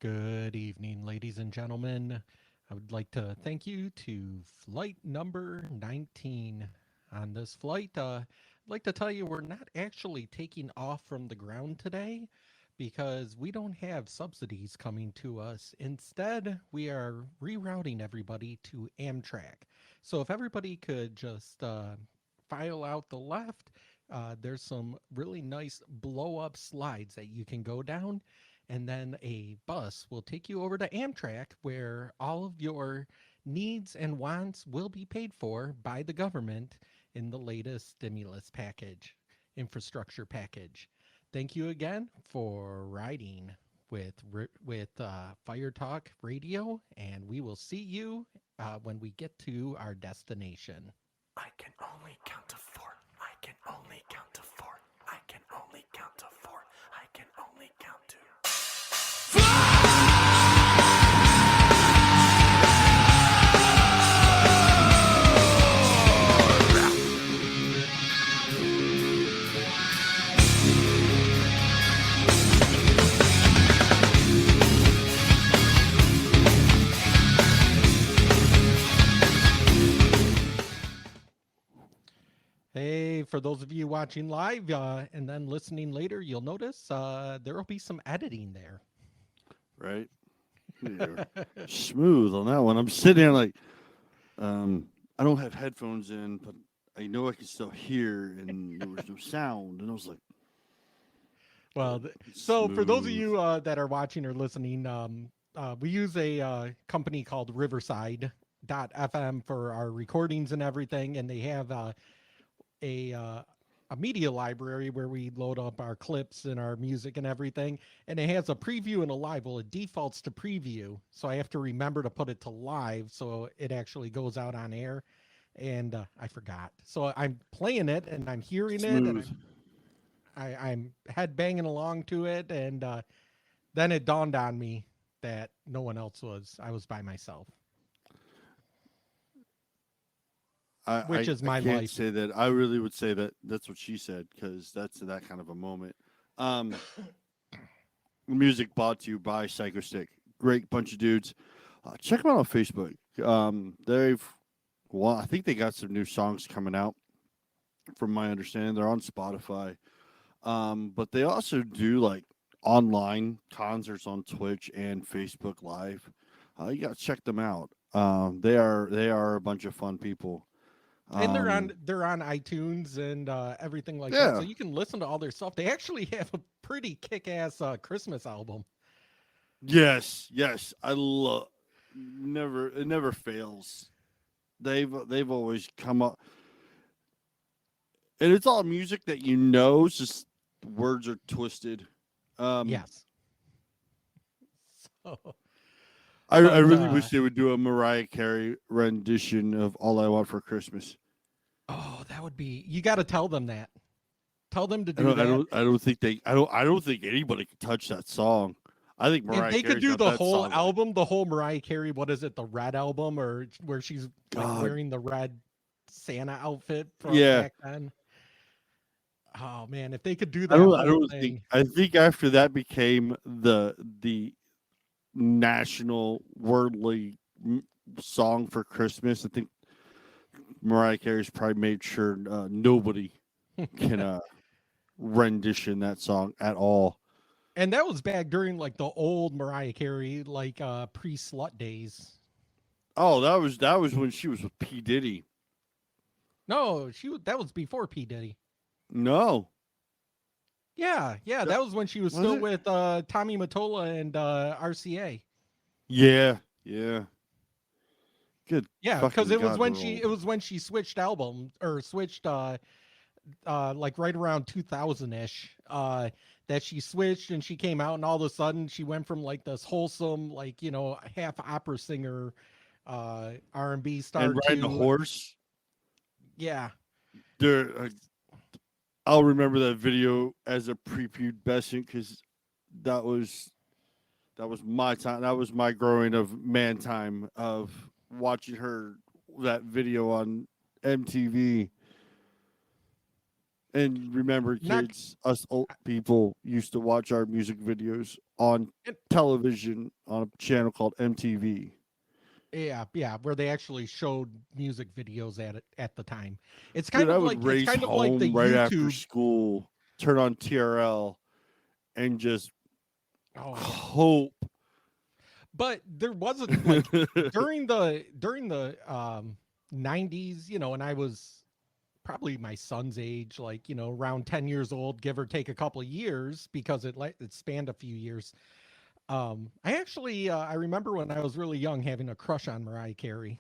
Good evening, ladies and gentlemen. I would like to thank you to flight number 19. On this flight, I'd like to tell you we're not actually taking off from the ground today because we don't have subsidies coming to us. Instead, we are rerouting everybody to Amtrak. So if everybody could just file out the left, there's some really nice blow up slides that you can go down, and then a bus will take you over to Amtrak where all of your needs and wants will be paid for by the government in the latest stimulus package, infrastructure package. Thank you again for riding with Fire Talk Radio, and we will see you when we get to our destination. I can only count to four. I can only count to four. I can only count to four. I can only count to. Hey, for those of you watching live and then listening later, you'll notice there will be some editing there. Right? You're smooth on that one. I'm sitting there like, I don't have headphones in, but I know I can still hear, and there was no sound, and I was like, Well, so for those of you that are watching or listening, we use a company called Riverside.fm for our recordings and everything, and they have a a media library where we load up our clips and our music and everything. And it has a preview and a live. Well, it defaults to preview, so I have to remember to put it to live so it actually goes out on air. And I forgot, so I'm playing it and I'm hearing it, and smooth. I'm head banging along to it, and then it dawned on me that no one else was. I was by myself, I, which I, is I my can't life. say that. I really would say that that's what she said because that's that kind of a moment. Um, Music brought to you by Psychostick. Great bunch of dudes. Check them out on Facebook. They've, well, I think they got some new songs coming out. From my understanding, they're on Spotify. But they also do like online concerts on Twitch and Facebook Live. You gotta check them out. They are a bunch of fun people. And Um, they're on iTunes and everything like that, so yeah. you can listen to all their stuff. They actually have a pretty kick-ass Christmas album. Yes. I love. Never. It never fails. They've always come up, and it's all music that you know. It's just words are twisted. Um, Yes. So, I but really wish they would do a Mariah Carey rendition of "All I Want for Christmas." oh, that would be. You got to tell them that. Tell them to I do don't, I that. don't, I don't think they, I don't think anybody can touch that song. I think If Mariah they could Carey's do got the that whole song like, album, the whole Mariah Carey, what is it, the Red album, or where she's like God, wearing the red Santa outfit from yeah. back then. Oh man, if they could do I that don't, I whole don't think. thing. I think after that became the national worldly song for Christmas. I think Mariah Carey's probably made sure nobody can rendition that song at all. And that was back during like the old Mariah Carey, like pre-slut days. Oh, that was when she was with P Diddy. No, that was before P Diddy. No, Yeah, that, that was when she was was still it? with Tommy Mottola and RCA. Yeah. Good Yeah, because fucking it was god, when we're she old. it was when she switched album or switched like right around 2000 ish that she switched and she came out, and all of a sudden she went from like this wholesome, like, half opera singer R&B And star riding a to horse. yeah. There, I'll remember that video as a prepubescent because that was that was my time. That was my growing of man time of watching her that video on MTV. And remember, Not kids, us old people used to watch our music videos on and- television on a channel called MTV. yeah, where they actually showed music videos at the time. Dude, I would It's race kind of like the home right after YouTube. school, turn on TRL, and just Oh yeah. hope. But there wasn't like during the 90s, and I was probably my son's age, like, around 10 years old, give or take a couple of years because it spanned a few years. I actually I remember when I was really young having a crush on Mariah Carey.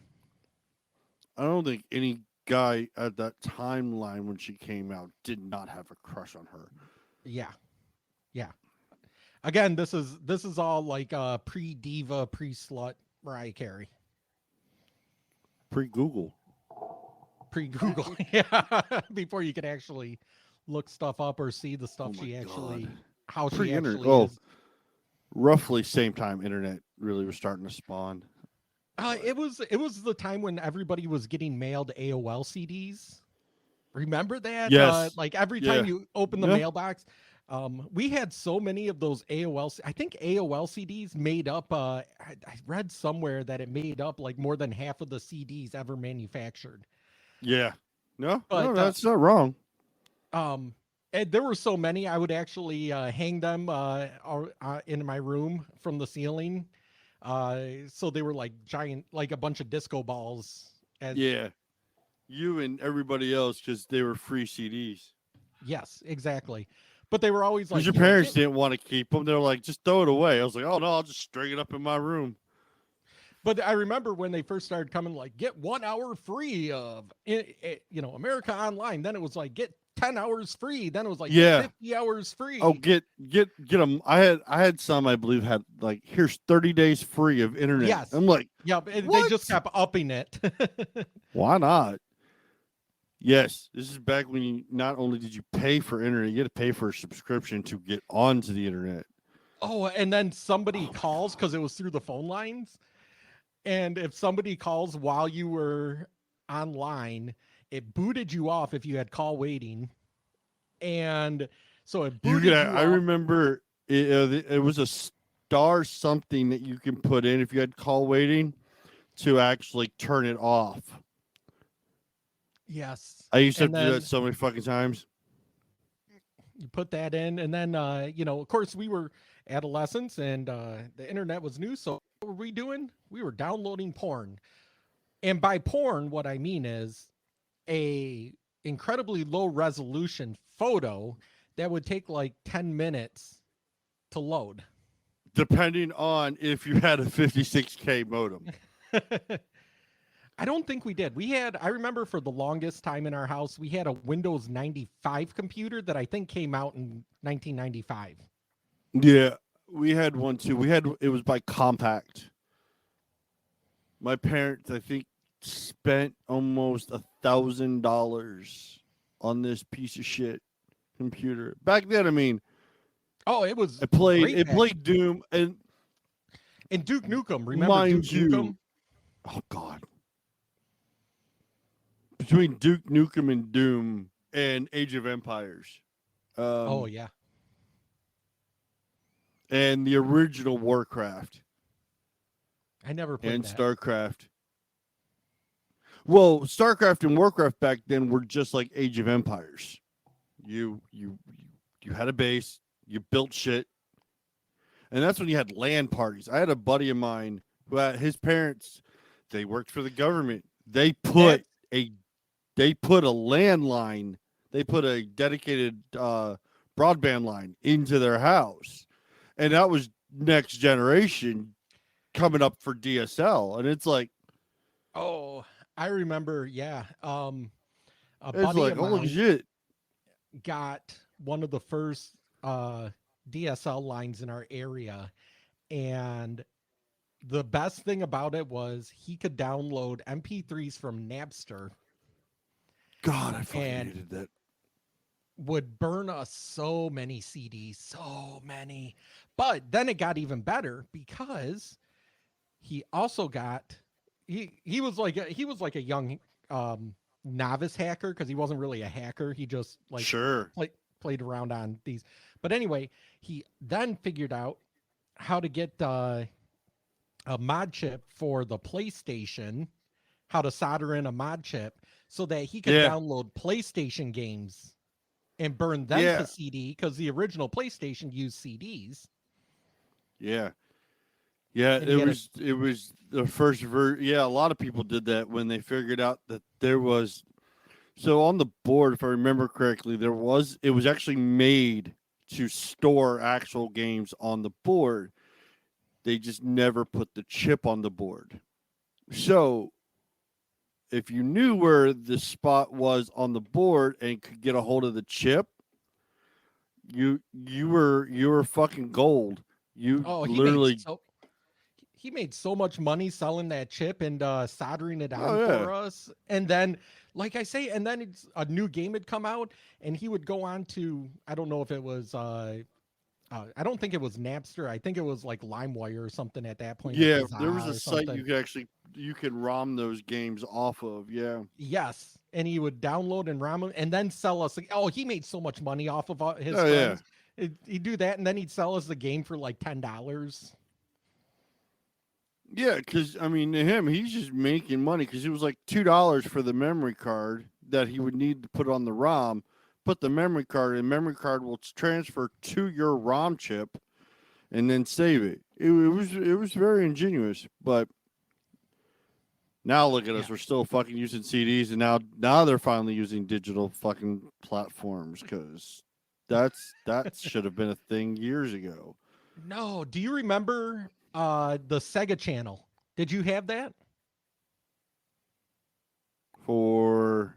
I don't think any guy at that timeline when she came out did not have a crush on her. Yeah. Yeah. Again, this is all like pre-diva, pre-slut Mariah Carey. Pre Google. Pre-Google. Yeah. Before you could actually look stuff up or see the Oh stuff my God. how Pre she internet. actually Oh, is. roughly same time internet really was starting to spawn. It was the time when everybody was getting mailed AOL CDs. Remember that? Yes. Like every time Yeah. you open the Yeah. mailbox, we had so many of those AOL. I think AOL CDs made up. I read somewhere that it made up like more than half of the CDs ever manufactured. Yeah. No, no, But that's not wrong. um, and there were so many, I would actually hang them in my room from the ceiling. So they were like giant, like a bunch of disco balls. As Yeah. You and everybody else because they were free CDs. yes, exactly. But they were always Because like, your parents get. didn't want to keep them. They were like, just throw it away. I was like, oh no, I'll just string it up in my room. But I remember when they first started coming, like get 1 hour free of, America Online. Then it was like get 10 hours free. Then it was like get Yeah. 50 hours Oh, free. get them. I had some I believe had like here's 30 days free of internet. Yes, I'm like, yeah. But they what? just kept upping it. Why not? Yes, this is back when you not only did you pay for internet, you had to pay for a subscription to get onto the internet. Oh, and then somebody Oh my calls God. because it was through the phone lines. And if somebody calls while you were online, it booted you off if you had call waiting. And so it You could. booted you I off. remember it was a star something that you can put in if you had call waiting to actually turn it off. Yes. I used to have And to do that then so many fucking times. you put that in. And then, of course, we were adolescents and the internet was new. So what were we doing? We were downloading porn. And by porn, what I mean is a incredibly low resolution photo that would take like 10 minutes to load. Depending on if you had a 56K modem. I don't think we did. I remember for the longest time in our house, we had a Windows 95 computer that I think came out in 1995. Yeah, we had one too. It was by Compact. My parents, I think, spent almost $1,000 on this piece of shit computer. Back then, I mean, Oh, it was it played great it back. played Doom and And Duke Nukem, remember Duke mind you, Nukem? oh god, between Duke Nukem and Doom and Age of Empires, Oh um, yeah. and the original Warcraft I never played and that. StarCraft. Well, StarCraft and Warcraft back then were just like Age of Empires. You had a base, you built shit, and that's when you had LAN parties. I had a buddy of mine who had his parents. They worked for the government. That They put a landline. They put a dedicated broadband line into their house, and that was next generation coming up for DSL. And it's like I remember, yeah. A it's buddy like of holy mine shit. got one of the first DSL lines in our area, and the best thing about it was he could download MP3s from Napster God, I fucking and hated that. would burn us so many CDs, so many. But then it got even better because he also got he was like a young novice hacker because he wasn't really a hacker. He just like Sure. played around on these. But anyway, he then figured out how to get a mod chip for the PlayStation, how to solder in a mod chip so that he could Yeah. download PlayStation games and burn them Yeah. to CD because the original PlayStation used CDs. Yeah. Yeah, And he had a it was the first yeah, a lot of people did that when they figured out that there was so on the board, if I remember correctly, it was actually made to store actual games on the board. They just never put the chip on the board. So if you knew where the spot was on the board and could get a hold of the chip, you were fucking gold. You oh literally he made so much money selling that chip and soldering it oh on yeah. for us. And then, like I say, and then a new game had come out, and he would go on to I don't know if it was I don't think it was Napster. I think it was like LimeWire or something at that point, or Yeah, there was Kazaa a or site something. you could ROM those games off of. Yeah. Yes, and he would download and ROM them, and then sell us. Oh, he made so much money off of his Oh yeah. friends. He'd do that, and then he'd sell us the game for like $10. Yeah, because I mean, to him, he's just making money because it was like $2 for the memory card that he would need to put on the ROM. Put the memory card in. Memory card will transfer to your ROM chip, and then save it. It was very ingenious, but now look at Yeah. us. We're still fucking using CDs, and now they're finally using digital fucking platforms because that should have been a thing years ago. No, do you remember the Sega Channel? Did you have that? For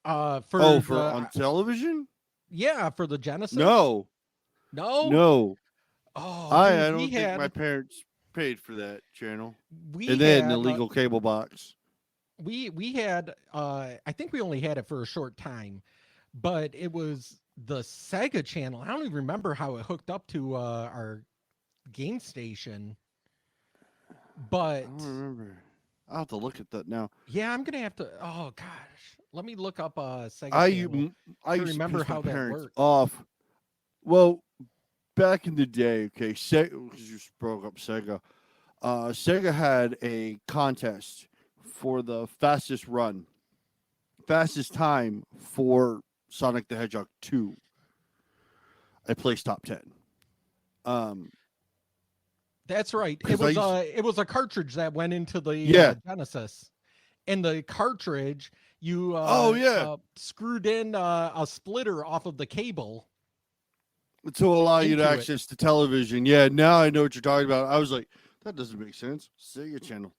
For for the on television? yeah, for the Genesis? No, No? no. Oh, dude, I don't think my parents paid for that channel, we and they had an had illegal cable box. we had I think we only had it for a short time, but it was the Sega Channel. I don't even remember how it hooked up to our game station, I but don't remember. I'll have to look at that now. yeah, I'm gonna have to. Oh gosh, let me look up Sega I Channel u- I to used to remember piss my how that parents worked. off. Well, back in the day, okay, Sega, because you broke up Sega. Sega had a contest for the fastest time for Sonic the Hedgehog 2. I placed top 10. Um, That's right. because I used, It was a cartridge that went into the yeah. Genesis, and the cartridge you Oh yeah. screwed in a splitter off of the cable To allow you to into it. access the television. Yeah, now I know what you're talking about. I was like, that doesn't make sense. Sega channel.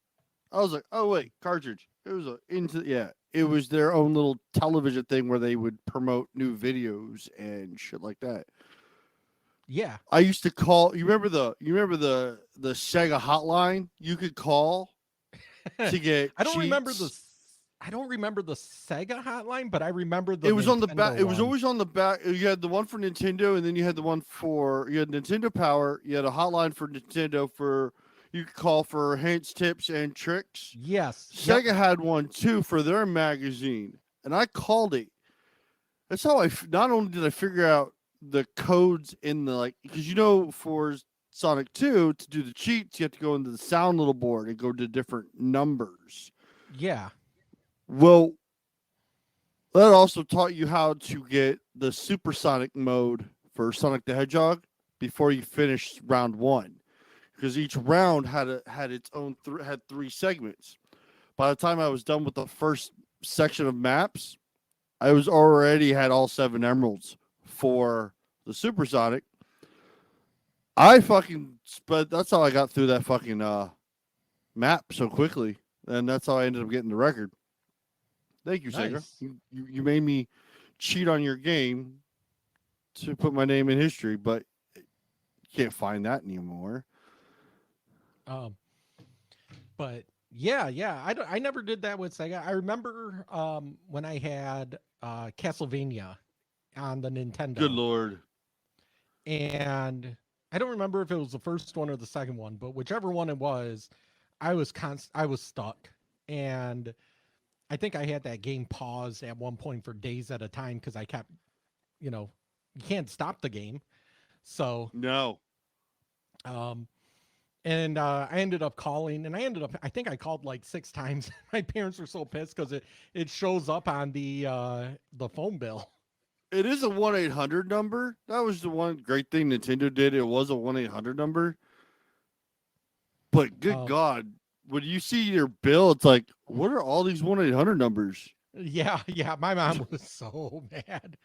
I was like, oh wait, cartridge. It was it was their own little television thing where they would promote new videos and shit like that. Yeah, I used to call. You remember the Sega hotline. You could call to get I don't remember cheats. I don't remember the Sega hotline, but I remember the It was on the back. Nintendo It was one. always on the back. You had the one for Nintendo, and then you had the one for you had Nintendo Power. You had a hotline for Nintendo for you could call for hints, tips, and tricks. Yes. Yep. Sega had one too for their magazine, and I called it. That's how not only did I figure out the codes in the because for Sonic 2 to do the cheats, you have to go into the sound little board and go to different numbers. Yeah. Well, that also taught you how to get the supersonic mode for Sonic the Hedgehog before you finish round 1, because each round had its own had 3 segments. By the time I was done with the first section of maps, I was already had all 7 emeralds for the supersonic. But that's how I got through that fucking map so quickly, and that's how I ended up getting the record. Thank you, Sega. Nice. You made me cheat on your game to put my name in history, but you can't find that anymore. But yeah. I never did that with Sega. I remember when I had Castlevania on the Nintendo. Good Lord. And I don't remember if it was the first one or the second one, but whichever one it was, I was stuck. And I think I had that game paused at one point for days at a time because I kept, you can't stop the game. So, No. um, and I ended up calling, and I think I called like 6 times. My parents were so pissed because it shows up on the phone bill. It is a 1-800 number. That was the one great thing Nintendo did. It was a 1-800 number. But good Um, God, when you see your bill, it's like, what are all these 1-800 numbers? yeah, yeah, my mom was so mad.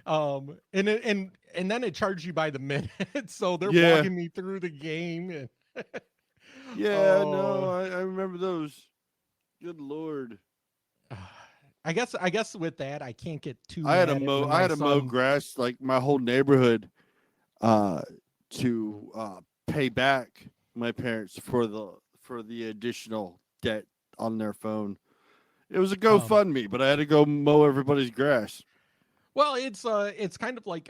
And then it charged you by the minute, so they're Yeah. walking me through the game, and Yeah, no, oh, I remember those. Good Lord. I guess with that I can't get too I had to mad at mow when I my had to mow son. grass like my whole neighborhood uh to pay back my parents for the additional debt on their phone. It was a um GoFundMe, but I had to go mow everybody's grass. well, it's kind of like,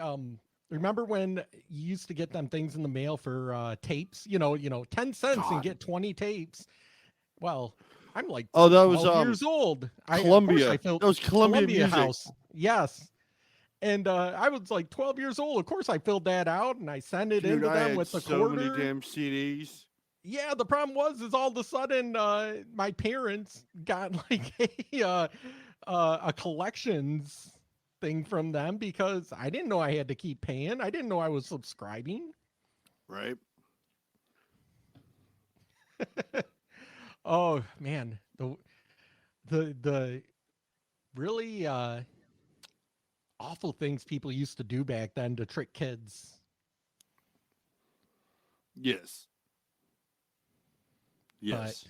remember when you used to get them things in the mail for tapes, 10 cents and God. get 20 tapes. Well, I'm like Oh, that was 12 years old. I Of course I Columbia. filled That was Columbia Columbia Music. House. Yes. And I was like 12 years old. Of course I filled that out and I sent it Dude, into I them had with the so many quarter. damn CDs. Yeah, the problem was is all of a sudden my parents got like a collections thing from them because I didn't know I had to keep paying. I didn't know I was subscribing. Right? Oh man, the really awful things people used to do back then to trick kids. Yes. But Yes.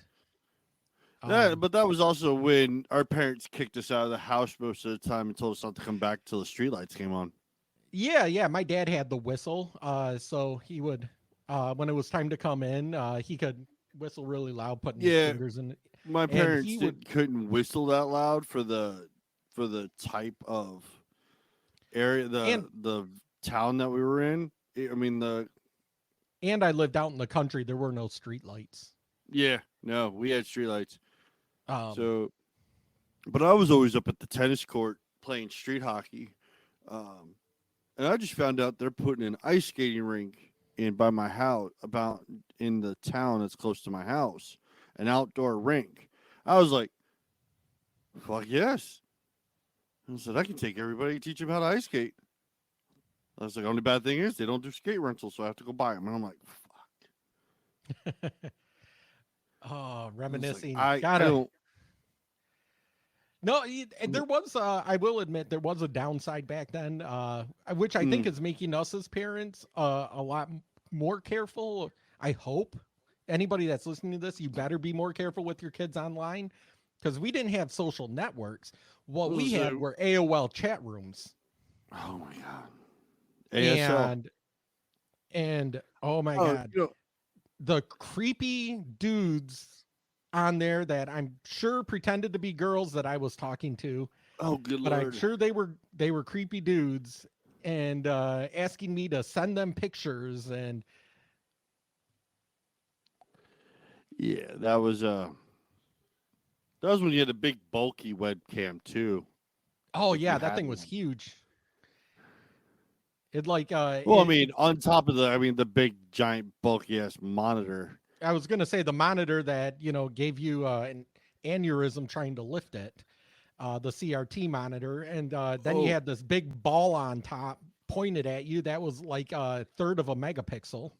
um But that was also when our parents kicked us out of the house most of the time and told us not to come back till the streetlights came on. yeah, my dad had the whistle. So he would, when it was time to come in, he could whistle really loud, putting his Yeah, fingers in it. my And parents he would, couldn't whistle that loud for the type of area and the town that we were in. I mean the and I lived out in the country. There were no street lights. yeah, no, we had streetlights. Um, So but I was always up at the tennis court playing street hockey. Um and I just found out they're putting an ice skating rink in by my house about in the town that's close to my house. An outdoor rink. I was like, fuck yes. I said, I can take everybody and teach them how to ice skate. I was like, only bad thing is they don't do skate rentals, so I have to go buy them. And I'm like, fuck. oh, I was like, reminiscing. I Gotta don't. no. There was. I will admit there was a downside back then, which I think Mm, is making us as parents a lot more careful. I hope anybody that's listening to this, you better be more careful with your kids online because we didn't have social networks. What we so, had were AOL chat rooms, oh my god, ASL. and oh my Oh, god, the creepy dudes on there that I'm sure pretended to be girls that I was talking to, oh, good but I'm lord. sure they were creepy dudes and asking me to send them pictures. And Yeah, that was when you had a big bulky webcam too. oh If you yeah, that had thing was one. huge. It like Well, I mean, on top of the big giant bulky ass monitor. I was gonna say the monitor that gave you an aneurysm trying to lift it, the CRT monitor, and then you Oh had this big ball on top pointed at you that was like a third of a megapixel,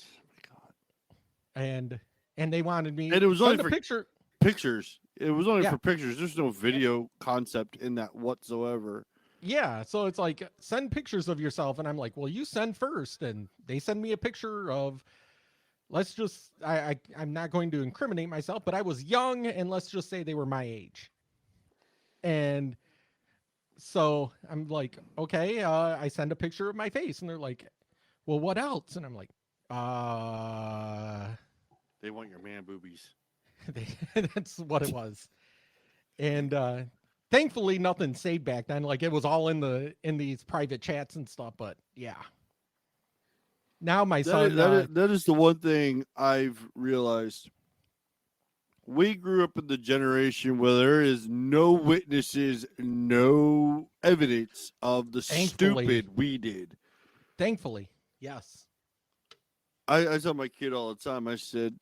my god. and they wanted me And it was only send a for picture. pictures. It was only Yeah, for pictures. There's no video concept in that whatsoever. yeah. So it's like send pictures of yourself, and I'm like, well, you send first, and they send me a picture of. Let's just I'm not going to incriminate myself, but I was young, and let's just say they were my age. And so I'm like, okay, I send a picture of my face, and they're like, well, what else? And I'm like, uh, They want your man boobies. that's what it was. And thankfully, nothing saved back then. Like it was all in these private chats and stuff. But yeah, now my son, That is the one thing I've realized We grew up in the generation where there is no witnesses, no evidence of the Thankfully. stupid we did. Thankfully. Yes. I tell my kid all the time, I said,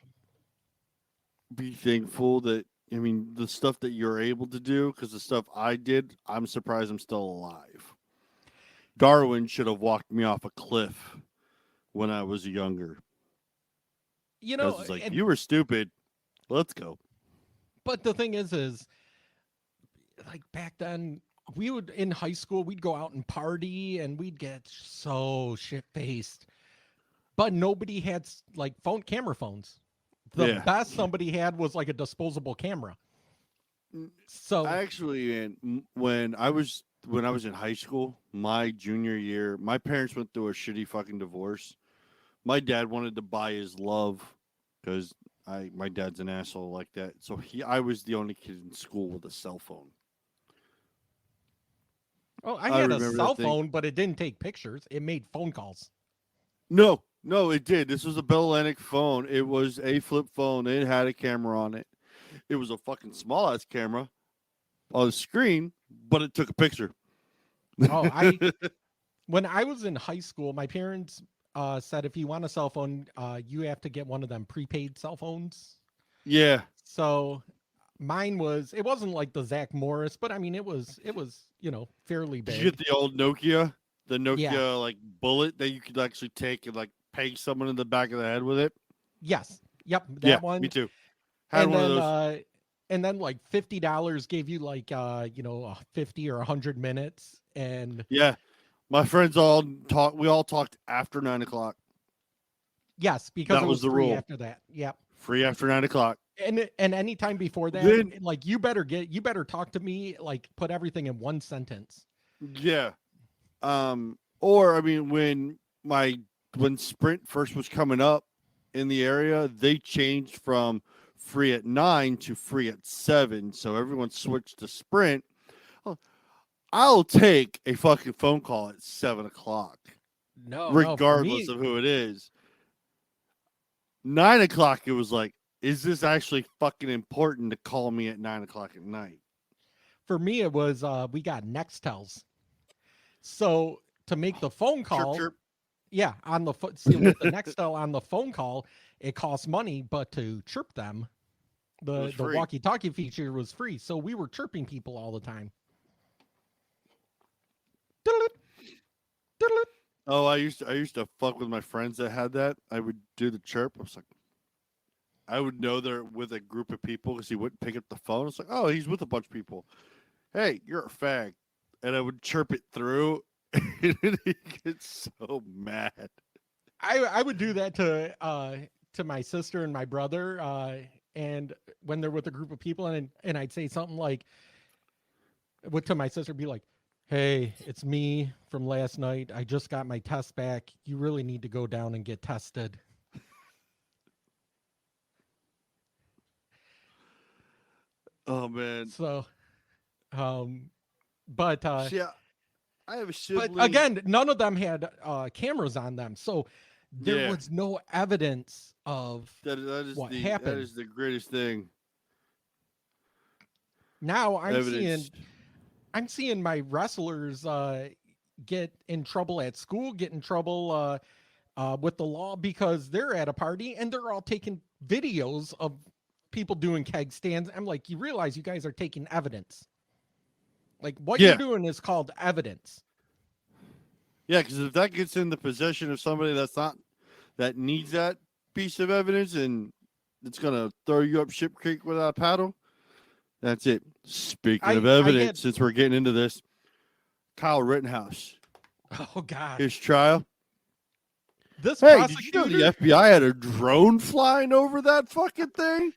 be thankful that, I mean, the stuff that you're able to do, because the stuff I did, I'm surprised I'm still alive. Darwin should have walked me off a cliff when I was younger. You Because know, it's like, and, you were stupid. Let's go. but the thing is like back then, we would in high school, we'd go out and party and we'd get so shit faced. But nobody had like camera phones. The Yeah. best somebody had was like a disposable camera. So Actually, man, when I was in high school, my junior year, my parents went through a shitty fucking divorce. My dad wanted to buy his love because my dad's an asshole like that. So I was the only kid in school with a cell phone. oh, I I had a remember cell that thing. phone, but it didn't take pictures. It made phone calls. No, it did. This was a Bell Atlantic phone. It was a flip phone. It had a camera on it. It was a fucking small ass camera on the screen, but it took a picture. Oh, when I was in high school, my parents said if you want a cell phone, you have to get one of them prepaid cell phones. Yeah. So it wasn't like the Zach Morris, but I mean it was fairly Did you big. get the old Nokia? The Yeah. Nokia like bullet that you could actually take and like peg someone in the back of the head with it? Yes. Yep. Yeah, That one. me too. Had And one of then those. and then like $50 gave you like 50 or 100 minutes. And Yeah. My friends all talk we all talked after 9 o'clock. yes, because That it was was the free rule. after that. Yep. Free after 9 o'clock. And any time before that, Then like you better talk to me, like put everything in one sentence. yeah. Or I mean when Sprint first was coming up in the area, they changed from free at 9 to free at 7. So everyone switched to Sprint. Oh, I'll take a fucking phone call at 7 o'clock, No, for regardless me, of who it is. 9 o'clock, it was like, is this actually fucking important to call me at 9 o'clock at night? it was we got Nextels. So to make the phone Chirp call, chirp. yeah, on the see with the Nextel on the phone call, it costs money, but to chirp them, It was the free. walkie-talkie feature was free. So we were chirping people all the time. Diddle-it, diddle-it. Oh, I used to fuck with my friends that had that. I would do the chirp. I was like, I would know they're with a group of people because he wouldn't pick up the phone. It's like, oh, he's with a bunch of people. Hey, you're a fag, and I would chirp it through, and he gets so mad. I would do that to my sister and my brother, and when they're with a group of people, and I'd say something like, to my sister, be like, "Hey, it's me from last night. I just got my test back. You really need to go down and get tested." Oh man, So, um, but see, I have a but sibling. again, none of them had cameras on them, so there Yeah, was no evidence of that is what that happened. is the greatest thing. Now Evidence. I'm seeing my wrestlers get in trouble at school, get in trouble with the law because they're at a party and they're all taking videos of people doing keg stands. I'm like, you realize you guys are taking evidence. Like what you're Yeah, doing is called evidence. yeah, because if that gets in the possession of somebody that needs that piece of evidence and it's gonna throw you up ship creek without a paddle, that's it. Speaking of I evidence, had since we're getting into this, Kyle Rittenhouse, oh god, his trial. this Hey, did you know the prosecutor. FBI had a drone flying over that fucking thing?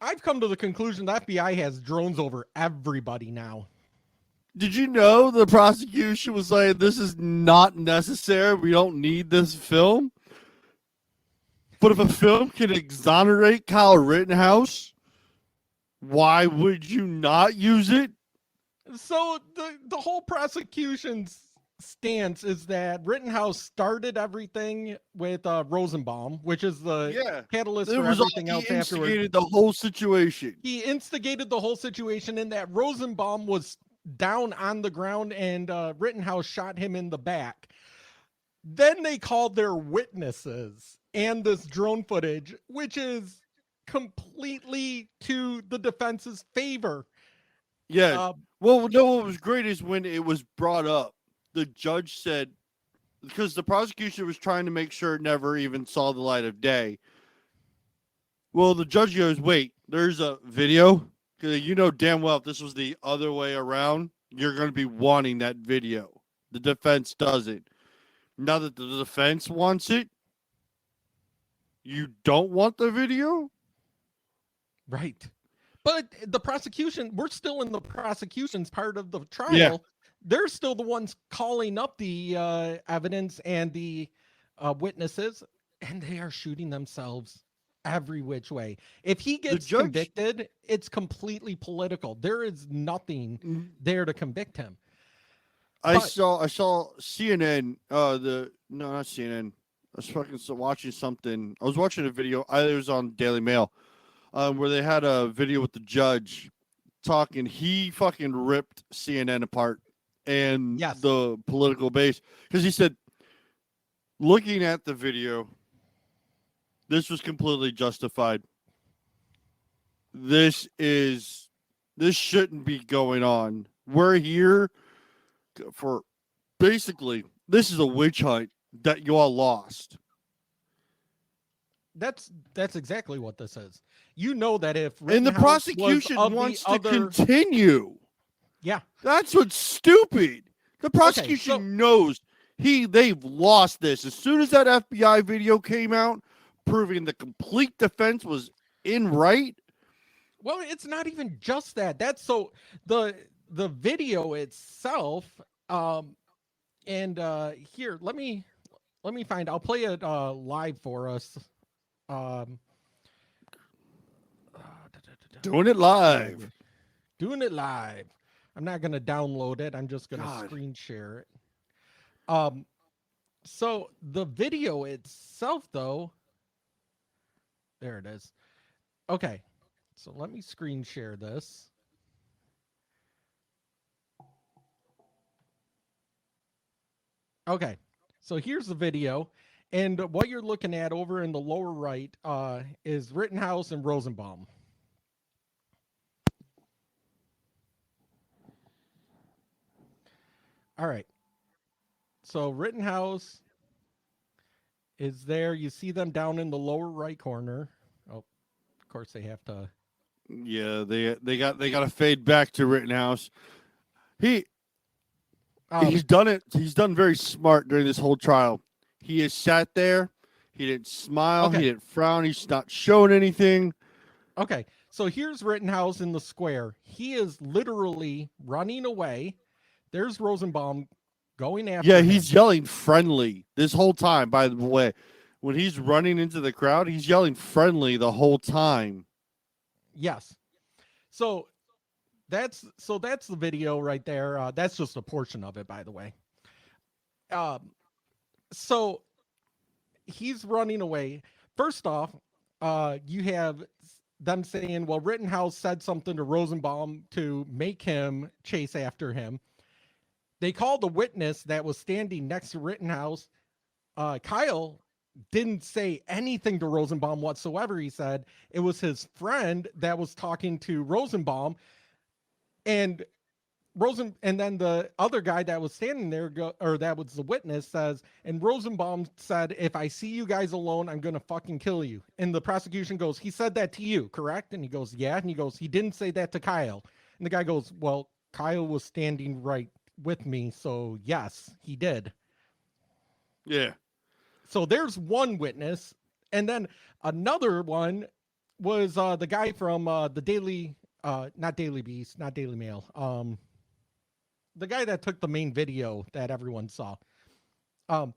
I've come to the conclusion the FBI has drones over everybody now. Did you know the prosecution was saying this is not necessary? We don't need this film. But if a film can exonerate Kyle Rittenhouse, why would you not use it? So the whole prosecution's stance is that Rittenhouse started everything with Rosenbaum, which is the Yeah. catalyst It for was all, everything he else afterward. instigated the whole situation. He instigated the whole situation in that Rosenbaum was down on the ground and Rittenhouse shot him in the back. Then they called their witnesses and this drone footage, which is completely to the defense's favor. Yeah. Uh, Well, no, what was great is when it was brought up, the judge said, because the prosecution was trying to make sure it never even saw the light of day. Well, the judge goes, wait, there's a video? Because you know damn well if this was the other way around, you're going to be wanting that video. The defense doesn't. Now that the defense wants it, you don't want the video? right. But the prosecution, we're still in the prosecution's part of the trial. Yeah. They're still the ones calling up the evidence and the witnesses, and they are shooting themselves every which way. If he gets judge- convicted, it's completely political. There is nothing there to convict him. I But- saw CNN. No, not CNN. I was fucking watching something. I was watching a video. It was on Daily Mail, where they had a video with the judge talking. He fucking ripped CNN apart and Yes. the political base because he said, looking at the video, this was completely justified. This shouldn't be going on. We're here for basically, this is a witch hunt that you all lost. That's exactly what this is. You know that if And the Rittenhouse prosecution was of wants the to other, continue. yeah, That's what's stupid. The prosecution so- knows they've lost this. As soon as that FBI video came out proving the complete defense was in right. well, it's not even just that. That's so the video itself. And here, let me find. I'll play it live for us. Doing it live. Doing it live. I'm not gonna download it. I'm just gonna God. screen share it. So the video itself, though, there it is. Okay, so let me screen share this. Okay, so here's the video, and what you're looking at over in the lower right is Rittenhouse and Rosenbaum. All right, so Rittenhouse is there. You see them down in the lower right corner. Oh, of course they have to. Yeah, they got to fade back to Rittenhouse. He's done it. He's done very smart during this whole trial. He has sat there. He didn't smile. Okay. He didn't frown. He's not showing anything. Okay, so here's Rittenhouse in the square. He is literally running away. There's Rosenbaum going after Yeah, him. he's yelling friendly this whole time, by the way. When he's running into the crowd, he's yelling friendly the whole time. Yes. So that's the video right there. That's just a portion of it, by the way. So he's running away. First off, you have them saying, well, Rittenhouse said something to Rosenbaum to make him chase after him. They called a witness that was standing next to Rittenhouse. Kyle didn't say anything to Rosenbaum whatsoever. He said it was his friend that was talking to Rosenbaum, and then the other guy that was standing there, or that was the witness, says, and Rosenbaum said, if I see you guys alone, I'm gonna fucking kill you. And the prosecution goes, he said that to you, correct? And he goes, yeah. And he goes, he didn't say that to Kyle. And the guy goes, well, Kyle was standing right with me, so yes, he did. Yeah. So there's one witness, and then another one was the guy from the Daily, not Daily Beast, not Daily Mail, the guy that took the main video that everyone saw. But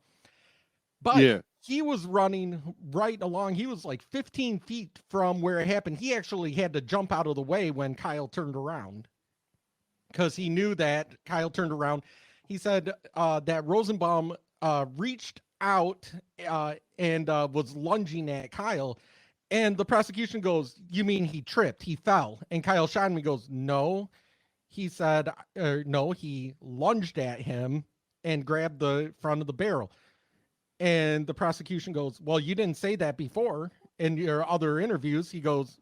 Yeah. he was running right along. He was like 15 feet from where it happened. He actually had to jump out of the way when Kyle turned around, because he knew that Kyle turned around. He said that Rosenbaum reached out and was lunging at Kyle. And the prosecution goes, "You mean he tripped? He fell?" And Kyle Schonman goes, "No." He said, "No, he lunged at him and grabbed the front of the barrel." And the prosecution goes, "Well, you didn't say that before in your other interviews." He goes,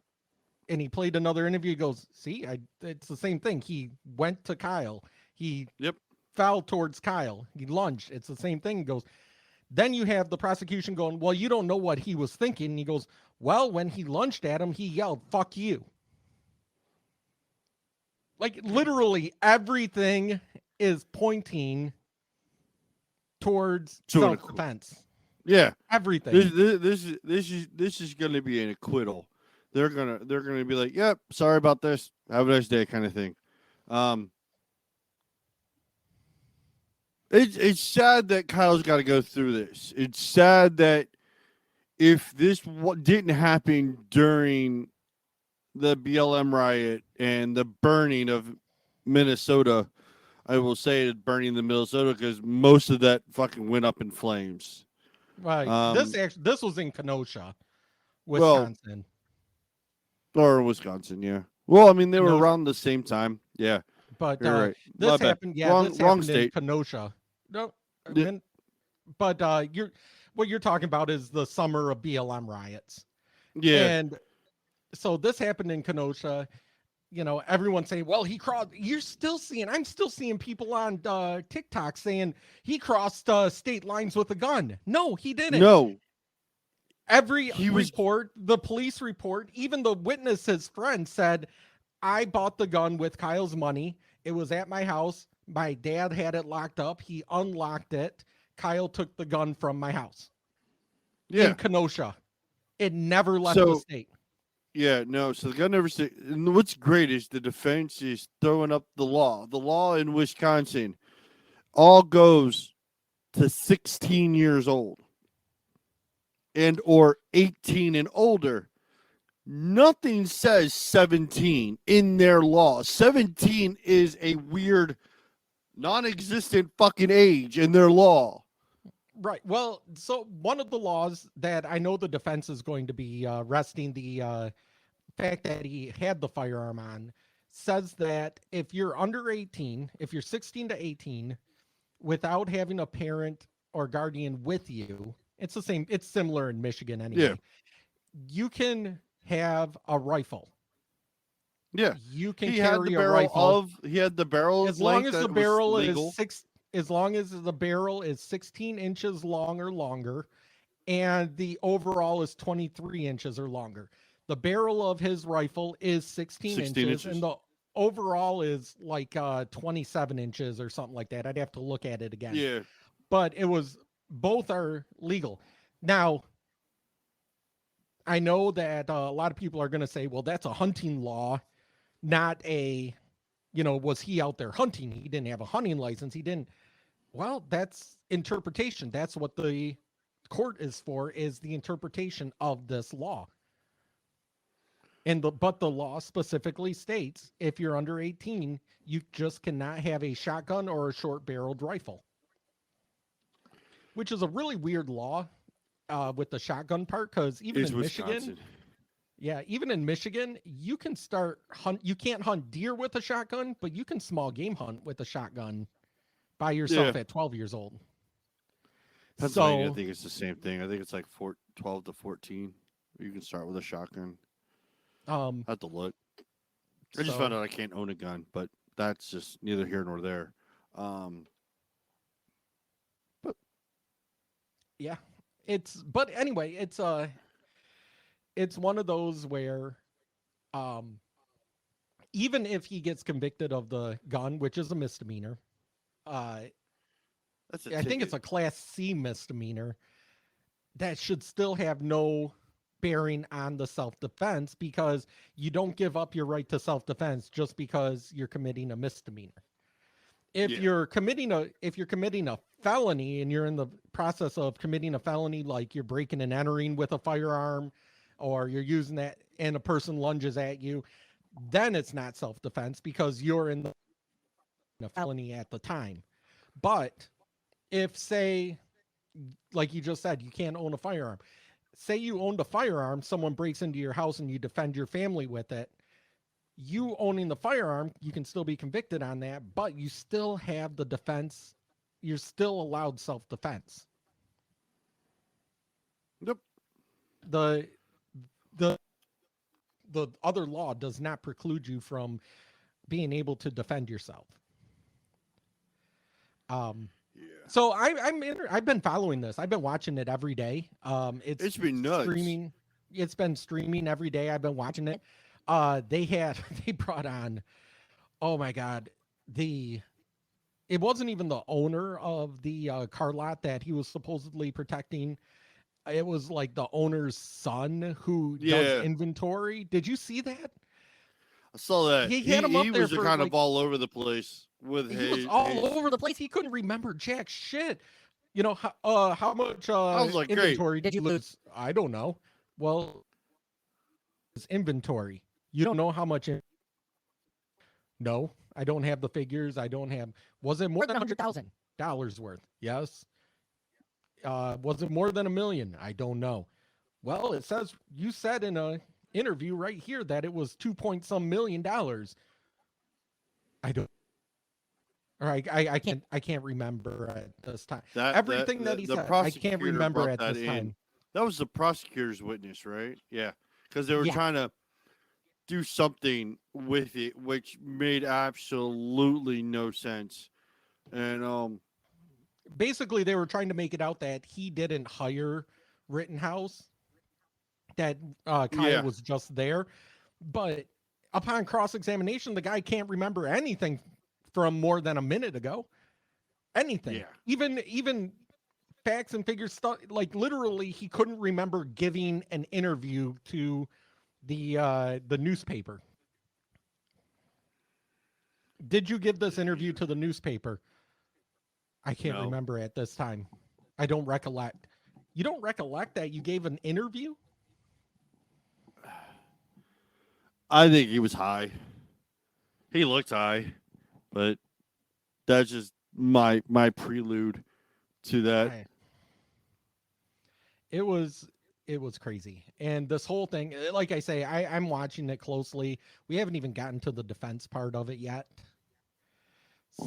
and he played another interview. He goes, "See, it's the same thing. He went to Kyle. He Yep. fell towards Kyle. He lunged. It's the same thing." He goes, then you have the prosecution going, "Well, you don't know what he was thinking." And he goes, "Well, when he lunged at him, he yelled, 'Fuck you.'" Like literally everything is pointing towards self-defense. Yeah. Everything. This is going to be an acquittal. They're gonna be like, "Yep, sorry about this. Have a nice day," kind of thing. It's sad that Kyle's got to go through this. It's sad that if this didn't happen during the BLM riot and the burning of Minnesota, I will say it burning the Minnesota because most of that fucking went up in flames. Right. This was in Kenosha, Well, Wisconsin. or Wisconsin, yeah. Well, I mean they were Kenosha. around the same time. Yeah. But You're right. this My bad. happened. Yeah, Wrong this happened state. in Kenosha. No, Yeah. but what you're talking about is the summer of BLM riots. Yeah. And so this happened in Kenosha. You know, everyone saying, "Well, he crossed." I'm still seeing people on TikTok saying he crossed state lines with a gun. No, he didn't. No. Every report, the police report, even the witness, his friend said, "I bought the gun with Kyle's money. It was at my house. My dad had it locked up. He unlocked it. Kyle took the gun from my house." Yeah. In Kenosha. It never left the state. Yeah, no. So the gun never stayed. And what's great is the defense is throwing up the law. The law in Wisconsin all goes to 16 years old and or 18 and older. Nothing says 17 in their law. 17 is a weird, non-existent fucking age in their law. Right. Well, so one of the laws that I know the defense is going to be resting the fact that he had the firearm on says that if you're under 18, if you're 16 to 18, without having a parent or guardian with you, it's the same. It's similar in Michigan anyway. Yeah. You can have a rifle. Yeah. You can He carry had the a barrel rifle. he had the barrel As long as the barrel legal. as long as the barrel is 16 inches long or longer, and the overall is 23 inches or longer. The barrel of his rifle is 16 inches, and the overall is like 27 inches or something like that. I'd have to look at it again. Yeah. But both are legal. Now, I know that a lot of people are going to say, "Well, that's a hunting law, not a, was he out there hunting? He didn't have a hunting license. He didn't." Well, that's interpretation. That's what the court is for, is the interpretation of this law. But the law specifically states if you're under 18, you just cannot have a shotgun or a short-barreled rifle, which is a really weird law with the shotgun part, because even in Michigan, even in Michigan, you can you can't hunt deer with a shotgun, but you can small game hunt with a shotgun by yourself at 12 years old. Pennsylvania, I think it's the same thing. I think it's like 12 to 14. You can start with a shotgun. I have to look. I just found out I can't own a gun, but that's just neither here nor there. But yeah, but anyway, it's one of those where, even if he gets convicted of the gun, which is a misdemeanor, I think it's a Class C misdemeanor, that should still have no bearing on the self-defense, because you don't give up your right to self-defense just because you're committing a misdemeanor. If you're committing a felony and you're in the process of committing a felony, like you're breaking and entering with a firearm, or you're using that and a person lunges at you, then it's not self-defense because you're in the felony at the time. But if, say, like you just said, you can't own a firearm. Say you owned a firearm, someone breaks into your house and you defend your family with it. You owning the firearm, you can still be convicted on that, but you still have the defense. You're still allowed self-defense. Yep. The the the other law does not preclude you from being able to defend yourself. Yeah. So I've been following this. I've been watching it every day. It's been nuts. Streaming. It's been streaming every day. I've been watching it. They brought on. Oh my God, it wasn't even the owner of the car lot that he was supposedly protecting. It was like the owner's son who does inventory. Did you see that? I saw that. He had him up he there was for kind like, of all over the place with he was all over the place. He couldn't remember jack shit. You know, how much I was like, inventory did you lose? I don't know. Well, it's inventory. You don't know how much. No, I don't have the figures. I don't have. Was it more than $100,000 worth? Yes. Was it more than $1 million? I don't know. Well, it says you said in a interview right here that it was 2 point some million. I don't. Or I can't remember at this time. Everything that he said, I can't remember at this time. That was the prosecutor's witness, right? Yeah, because they were trying to do something with it, which made absolutely no sense. And basically, they were trying to make it out that he didn't hire Rittenhouse, that Kyle was just there. But upon cross-examination, the guy can't remember anything from more than a minute ago. Anything. Yeah. Even facts and figures stuff. Like literally, he couldn't remember giving an interview to the newspaper. Did you give this interview to the newspaper? I can't remember at this time. I don't recollect. You don't recollect that you gave an interview? I think he was high. He looked high, but that's just my prelude to that. It was crazy. And this whole thing, like I say, I'm watching it closely. We haven't even gotten to the defense part of it yet.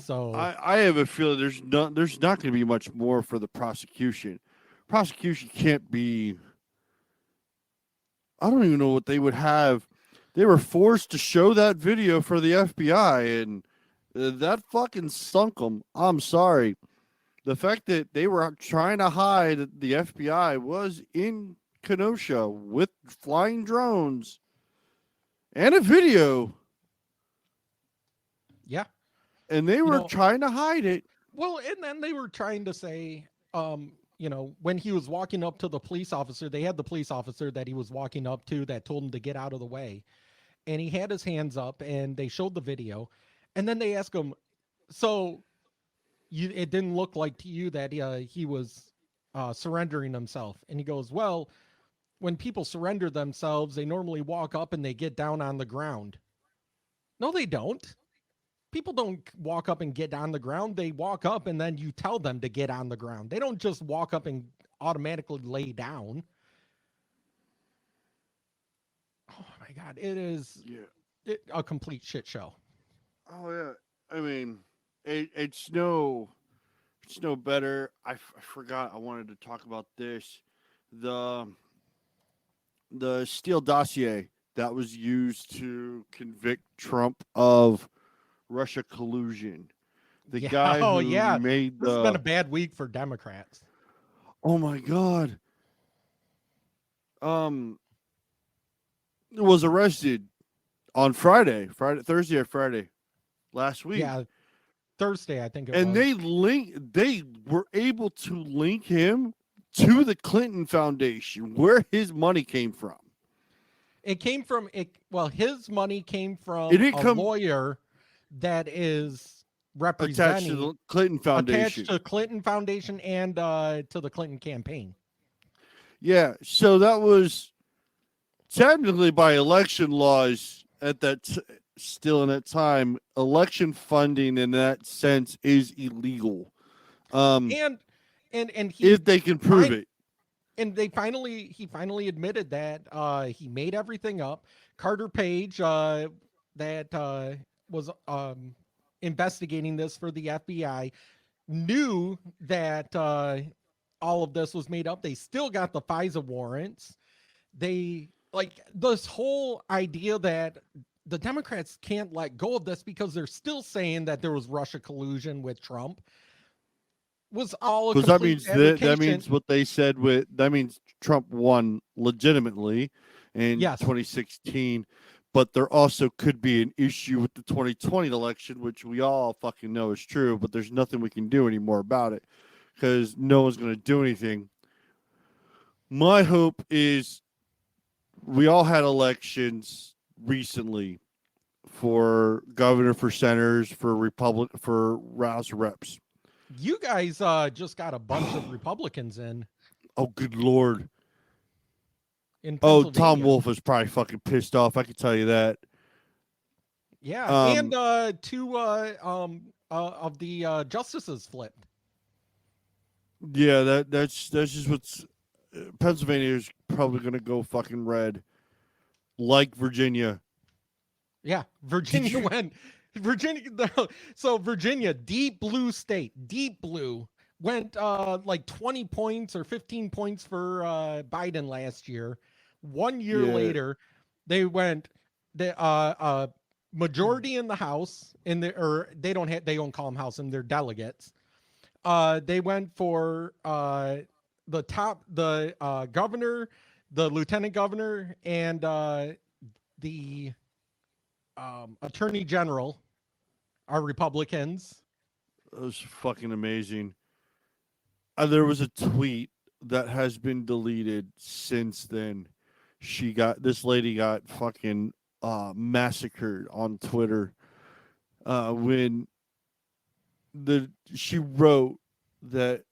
So I have a feeling there's not going to be much more for the prosecution. Prosecution can't be. I don't even know what they would have. They were forced to show that video for the FBI, and that fucking sunk them. I'm sorry. The fact that they were trying to hide the FBI was in Kenosha with flying drones and a video. Yeah. And they were trying to hide it. Well, and then they were trying to say, when he was walking up to the police officer, they had the police officer that he was walking up to that told him to get out of the way. And he had his hands up and they showed the video. And then they asked him, so it didn't look like to you that he was surrendering himself. And he goes, well, when people surrender themselves, they normally walk up and they get down on the ground. No, they don't. People don't walk up and get on the ground. They walk up and then you tell them to get on the ground. They don't just walk up and automatically lay down. Oh my God. It is a complete shit show. Oh yeah. I mean, it's no better. I forgot I wanted to talk about this. The Steele dossier that was used to convict Trump of Russia collusion. The guy who made This has been a bad week for Democrats. Oh my God. Was arrested on Thursday or Friday last week. Yeah. Thursday, I think it was. And they were able to link him to the Clinton Foundation, where his money came from. It came from his money came from a lawyer that is representing attached to the Clinton Foundation. Attached to Clinton Foundation and to the Clinton campaign. Yeah, so that was technically by election laws at still in that time, election funding in that sense is illegal. And he If they can prove it. and he finally admitted that he made everything up. Carter Page, that was investigating this for the FBI, knew that all of this was made up. They still got the FISA warrants. They like this whole idea that the Democrats can't let go of this because they're still saying that there was Russia collusion with Trump was all a Because that complete means fabrication. that means what they said with that means Trump won legitimately in Yes. 2016, but there also could be an issue with the 2020 election, which we all fucking know is true, but there's nothing we can do anymore about it because no one's going to do anything. My hope is we all had elections recently for governor, for senators, for House of Reps. You guys just got a bunch of Republicans in Oh, good Lord. Oh, Pennsylvania. Tom Wolf was probably fucking pissed off. I can tell you that. Yeah, and two of the justices flipped. Yeah, that's just what's Pennsylvania is probably going to go fucking red, like Virginia. Yeah, Virginia went. So Virginia, deep blue state, deep blue, went like 20 points or 15 points for Biden last year. 1 year Yeah. later, they went the majority in the House or they don't call them House and they're delegates. They went for the governor, the lieutenant governor, and the attorney general are Republicans. It was fucking amazing. There was a tweet that has been deleted since then. This lady got fucking massacred on Twitter when she wrote that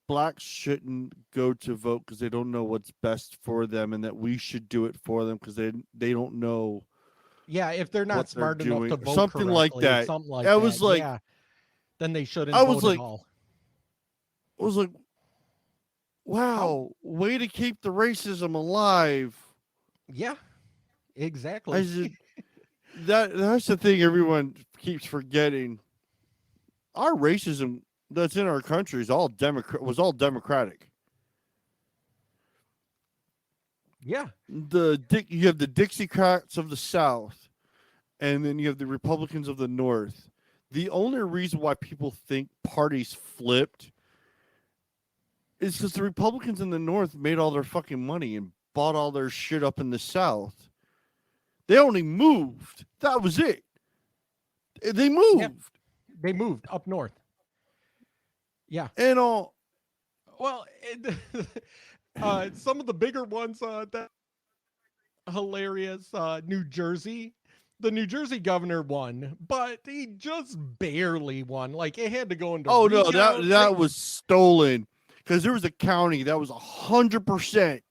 blacks shouldn't go to vote because they don't know what's best for them, and that we should do it for them because they don't know. Yeah, if they're not smart enough to vote something like correctly, that. something like I that. was like, yeah, then they shouldn't I was vote like, at all. I was like, wow, way to keep the racism alive. Yeah, exactly. That's the thing everyone keeps forgetting. Our racism that's in our country is all democratic. Yeah, You have the Dixiecrats of the South, and then you have the Republicans of the North. The only reason why people think parties flipped is because the Republicans in the North made all their fucking money and bought all their shit up in the South. They only moved. That was it. They moved. Yeah, they moved up north. Yeah. And all. Well, some of the bigger ones that hilarious. New Jersey. The New Jersey governor won, but he just barely won. Like it had to go into. Oh no, recount. that was stolen because there was a county that was 100%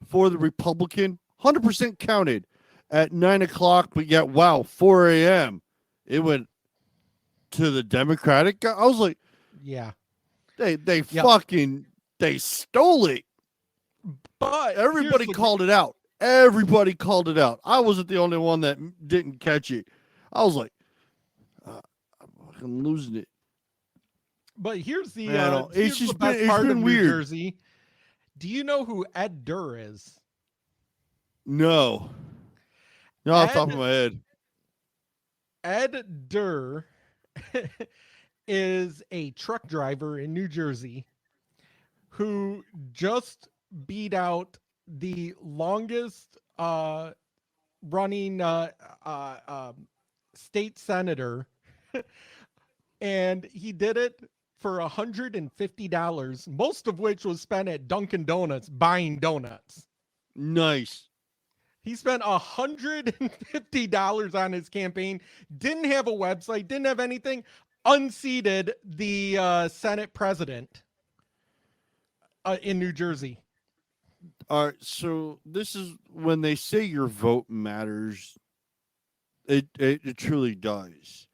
for the Republican, 100% counted at 9:00. But yet, wow, 4 a.m. it went to the Democratic guy. I was like, yeah, they fucking they stole it. But everybody called it out. Everybody called it out. I wasn't the only one that didn't catch it. I was like, I'm losing it. But here's the it's the best part of New weird. Jersey. Do you know who Ed Durr is? No. Not off the top of my head. Ed Durr is a truck driver in New Jersey who just beat out the longest running state senator, and he did it for $150, most of which was spent at Dunkin' Donuts buying donuts. Nice. He spent $150 on his campaign, didn't have a website, didn't have anything, unseated the Senate president in New Jersey. All right, so this is when they say your vote matters. It truly does.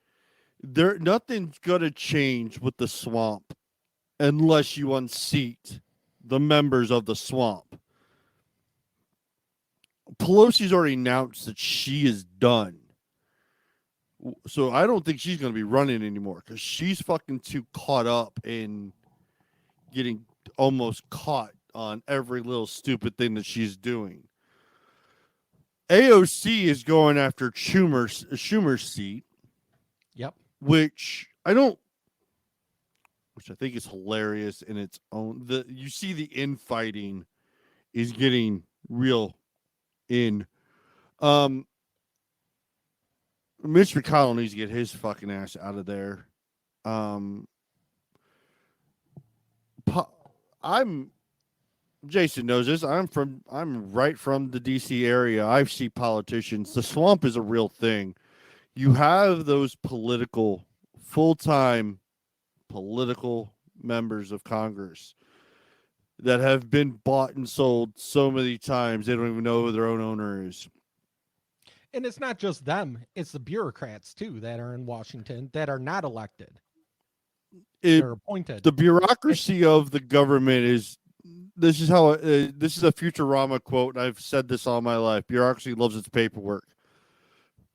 Nothing's gonna change with the swamp unless you unseat the members of the swamp. Pelosi's already announced that she is done. So I don't think she's going to be running anymore because she's fucking too caught up in getting almost caught on every little stupid thing that she's doing. AOC is going after Schumer's seat. Yep. Which I think is hilarious in its own. You see the infighting is getting real in. Mitch McConnell needs to get his fucking ass out of there. Jason knows this. I'm right from the DC area. I see politicians. The swamp is a real thing. You have those full-time political members of Congress that have been bought and sold so many times they don't even know who their own owner is. And it's not just them, it's the bureaucrats too that are in Washington that are not elected. They're appointed. The bureaucracy of the government is this is a Futurama quote. I've said this all my life. Bureaucracy loves its paperwork.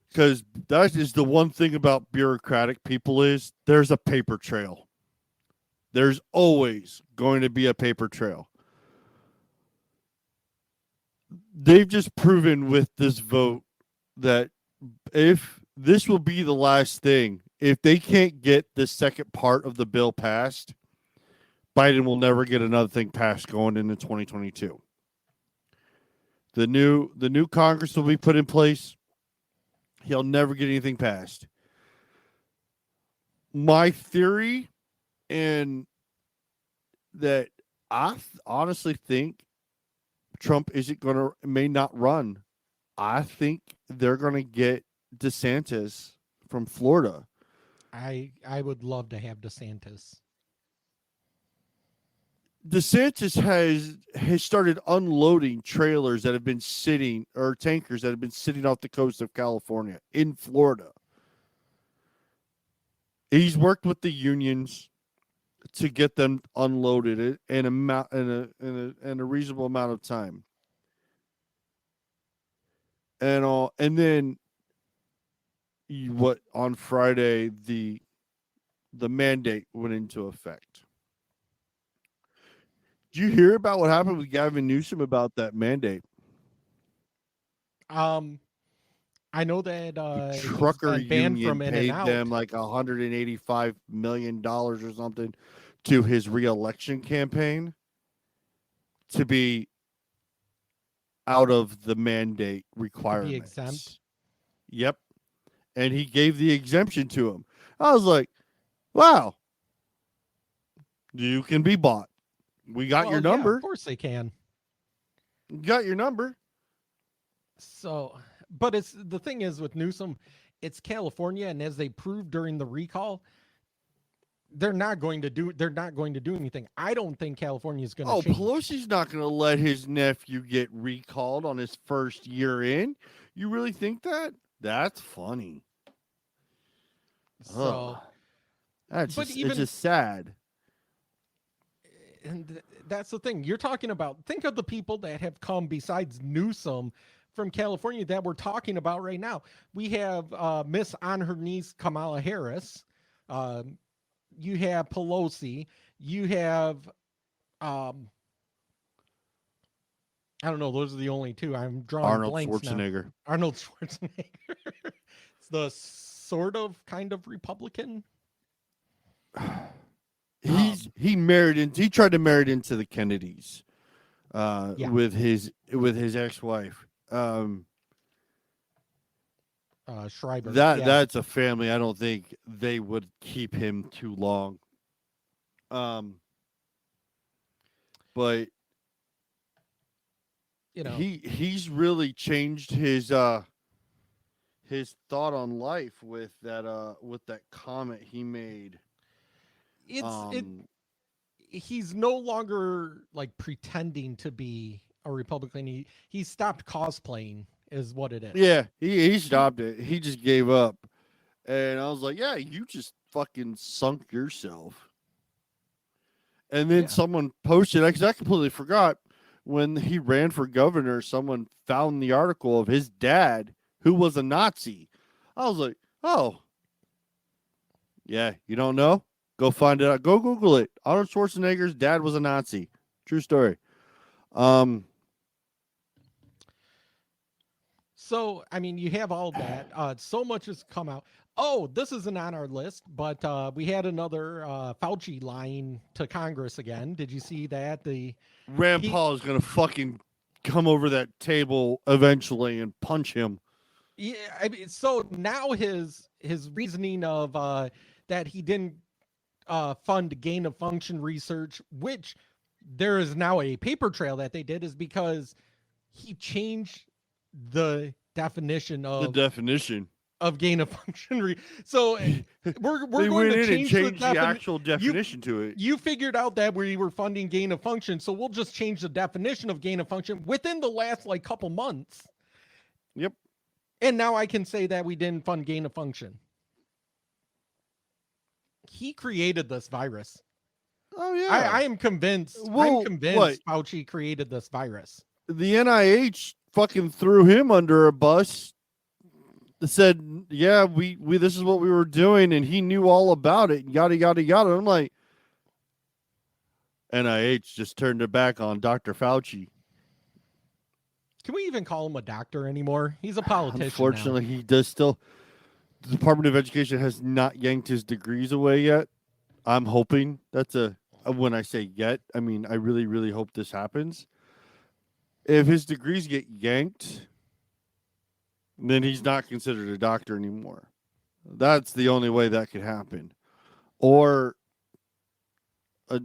Because that is the one thing about bureaucratic people is there's a paper trail. There's always going to be a paper trail. They've just proven with this vote that if this will be the last thing, if they can't get the second part of the bill passed, Biden will never get another thing passed going into 2022. The new Congress will be put in place. He'll never get anything passed. My theory, and that I honestly think Trump may not run. I think they're going to get DeSantis from Florida. I would love to have DeSantis. DeSantis has started unloading trailers that have been sitting, or tankers that have been sitting off the coast of California in Florida. He's worked with the unions to get them unloaded in a reasonable amount of time. And then on Friday the mandate went into effect. Did you hear about what happened with Gavin Newsom about that mandate? I know that the trucker banned union from paid them like $185 million or something to his re-election campaign to be out of the mandate requirements. To be exempt? Yep. And he gave the exemption to him. I was like, wow, you can be bought. We got your number. Yeah, of course they can. Got your number. So, but the thing is with Newsom, it's California, and as they proved during the recall, they're not going to do anything. I don't think California is going to change. Pelosi's not going to let his nephew get recalled on his first year in. You really think that? That's funny. So, it's just sad. And that's the thing you're talking about. Think of the people that have come besides Newsom from California that we're talking about right now. We have Miss on her knees Kamala Harris. You have Pelosi. You have I don't know. Those are the only two. I'm drawing Arnold blanks Schwarzenegger. now. Arnold Schwarzenegger. It's the sort of kind of Republican. He tried to marry into the Kennedys with his ex-wife. Schreiber. That's a family. I don't think they would keep him too long. But he's really changed his thought on life with that comment he made. He's no longer like pretending to be a Republican. He stopped cosplaying is what it is. Yeah, he stopped it. He just gave up. And I was like, yeah, you just fucking sunk yourself. And then Yeah. someone posted, because I completely forgot, when he ran for governor, someone found the article of his dad, who was a Nazi. I was like, oh, yeah, you don't know? Go find it out. Go Google it. Arnold Schwarzenegger's dad was a Nazi. True story. Um, So, I mean, you have all that. So much has come out. Oh, this isn't on our list, but we had another Fauci lying to Congress again. Did you see that? Rand He Paul is going to fucking come over that table eventually and punch him. Yeah, I mean, so now his reasoning of that he didn't fund gain of function research, which there is now a paper trail that they did, is because he changed the definition The definition. of gain of function. So we're They going went to in and change changed the definition. actual definition to it. You figured out that we were funding gain of function, so we'll just change the definition of gain of function within the last like couple months. Yep. And now I can say that we didn't fund gain of function. He created this virus. Oh yeah. I am convinced. Well, I'm convinced Fauci created this virus. The NIH fucking threw him under a bus. Said, yeah, we this is what we were doing, and he knew all about it. Yada yada yada. I'm like, NIH just turned their back on Dr. Fauci. Can we even call him a doctor anymore? He's a politician. Unfortunately, he does still. The Department of Education has not yanked his degrees away yet. I'm hoping that's when I say yet, I mean I really, really hope this happens. If his degrees get yanked, then he's not considered a doctor anymore. That's the only way that could happen. Or a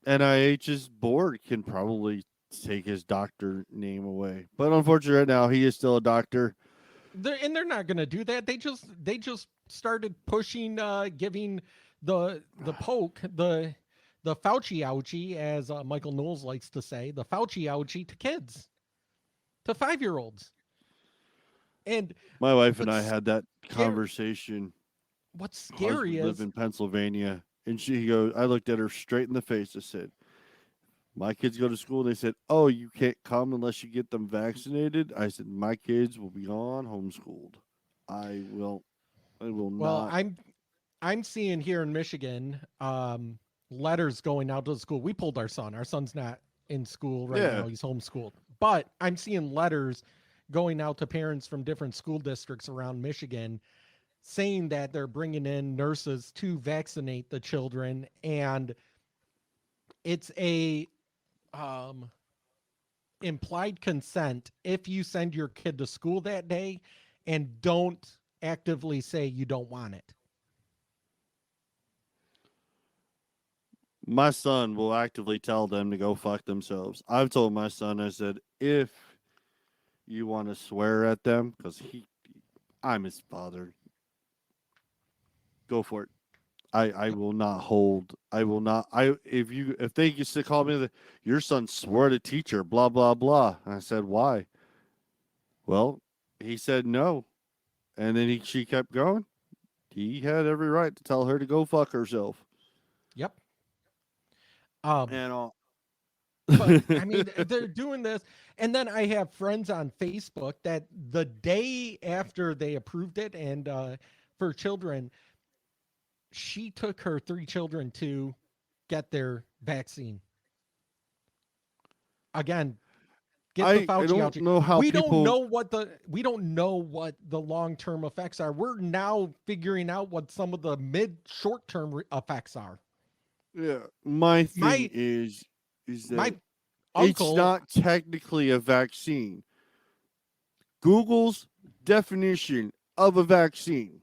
NIH's board can probably take his doctor name away. But unfortunately, right now he is still a doctor. They're not going to do that. They just started pushing, giving the poke, the Fauci ouchie, as Michael Knowles likes to say, the Fauci ouchie to kids, to 5-year-olds. And my wife and I had that conversation. What's scary is live in Pennsylvania, and she goes. I looked at her straight in the face. I said, "My kids go to school." They said, "Oh, you can't come unless you get them vaccinated." I said, "My kids will be on homeschooled. I will well, not." I'm seeing here in Michigan letters going out to the school. We pulled our son. Our son's not in school right now. He's homeschooled. But I'm seeing letters going out to parents from different school districts around Michigan saying that they're bringing in nurses to vaccinate the children, and it's a implied consent if you send your kid to school that day and don't actively say you don't want it. My son will actively tell them to go fuck themselves. I've told my son, I said, if you want to swear at them, because I'm his father, go for it. I will not hold. I will not. If they used to call me, your son swore at a teacher, blah blah blah. And I said, why? Well, he said no, and then she kept going. He had every right to tell her to go fuck herself. Yep. And but I mean, they're doing this, and then I have friends on Facebook that the day after they approved it, and for children, she took her 3 children to get their vaccine. Again, get the Fauci. I don't know how we people. We don't know what the long-term effects are. We're now figuring out what some of the short-term effects are. Yeah, my thing is that my uncle, it's not technically a vaccine. Google's definition of a vaccine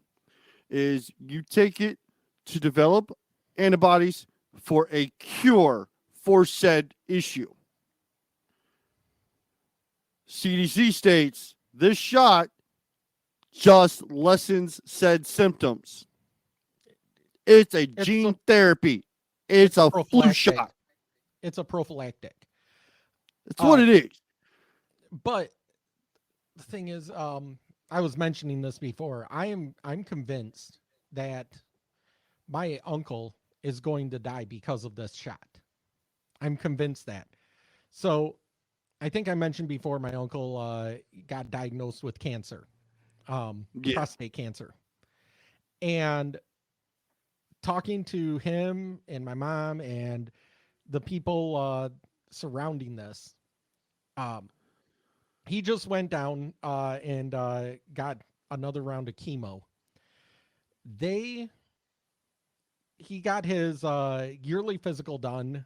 is you take it to develop antibodies for a cure for said issue. CDC states this shot just lessens said symptoms. It's a gene therapy. It's a flu shot. It's a prophylactic. That's what it is. But the thing is, I was mentioning this before. I'm convinced that my uncle is going to die because of this shot. I'm convinced that. So I think I mentioned before my uncle got diagnosed with cancer, Yeah. prostate cancer. And talking to him and my mom and the people surrounding this, um, he just went down and got another round of chemo. They he got his yearly physical done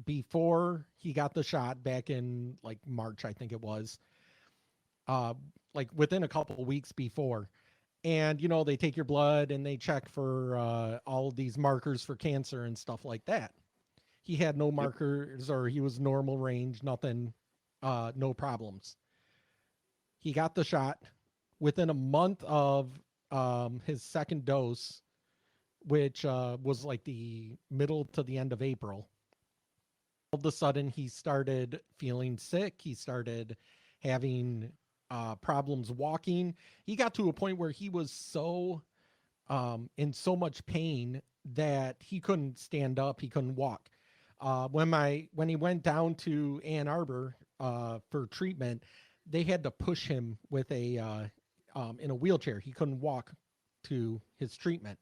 before he got the shot back in like March, I think it was, uh, like within a couple of weeks before. And they take your blood and they check for all of these markers for cancer and stuff like that. He had no Yep. markers, or he was normal range, nothing, no problems. He got the shot within a month of his second dose, which was like the middle to the end of April. All of a sudden, he started feeling sick. He started having problems walking. He got to a point where he was so in so much pain that he couldn't stand up. He couldn't walk. When he went down to Ann Arbor for treatment, they had to push him with a in a wheelchair. He couldn't walk to his treatment.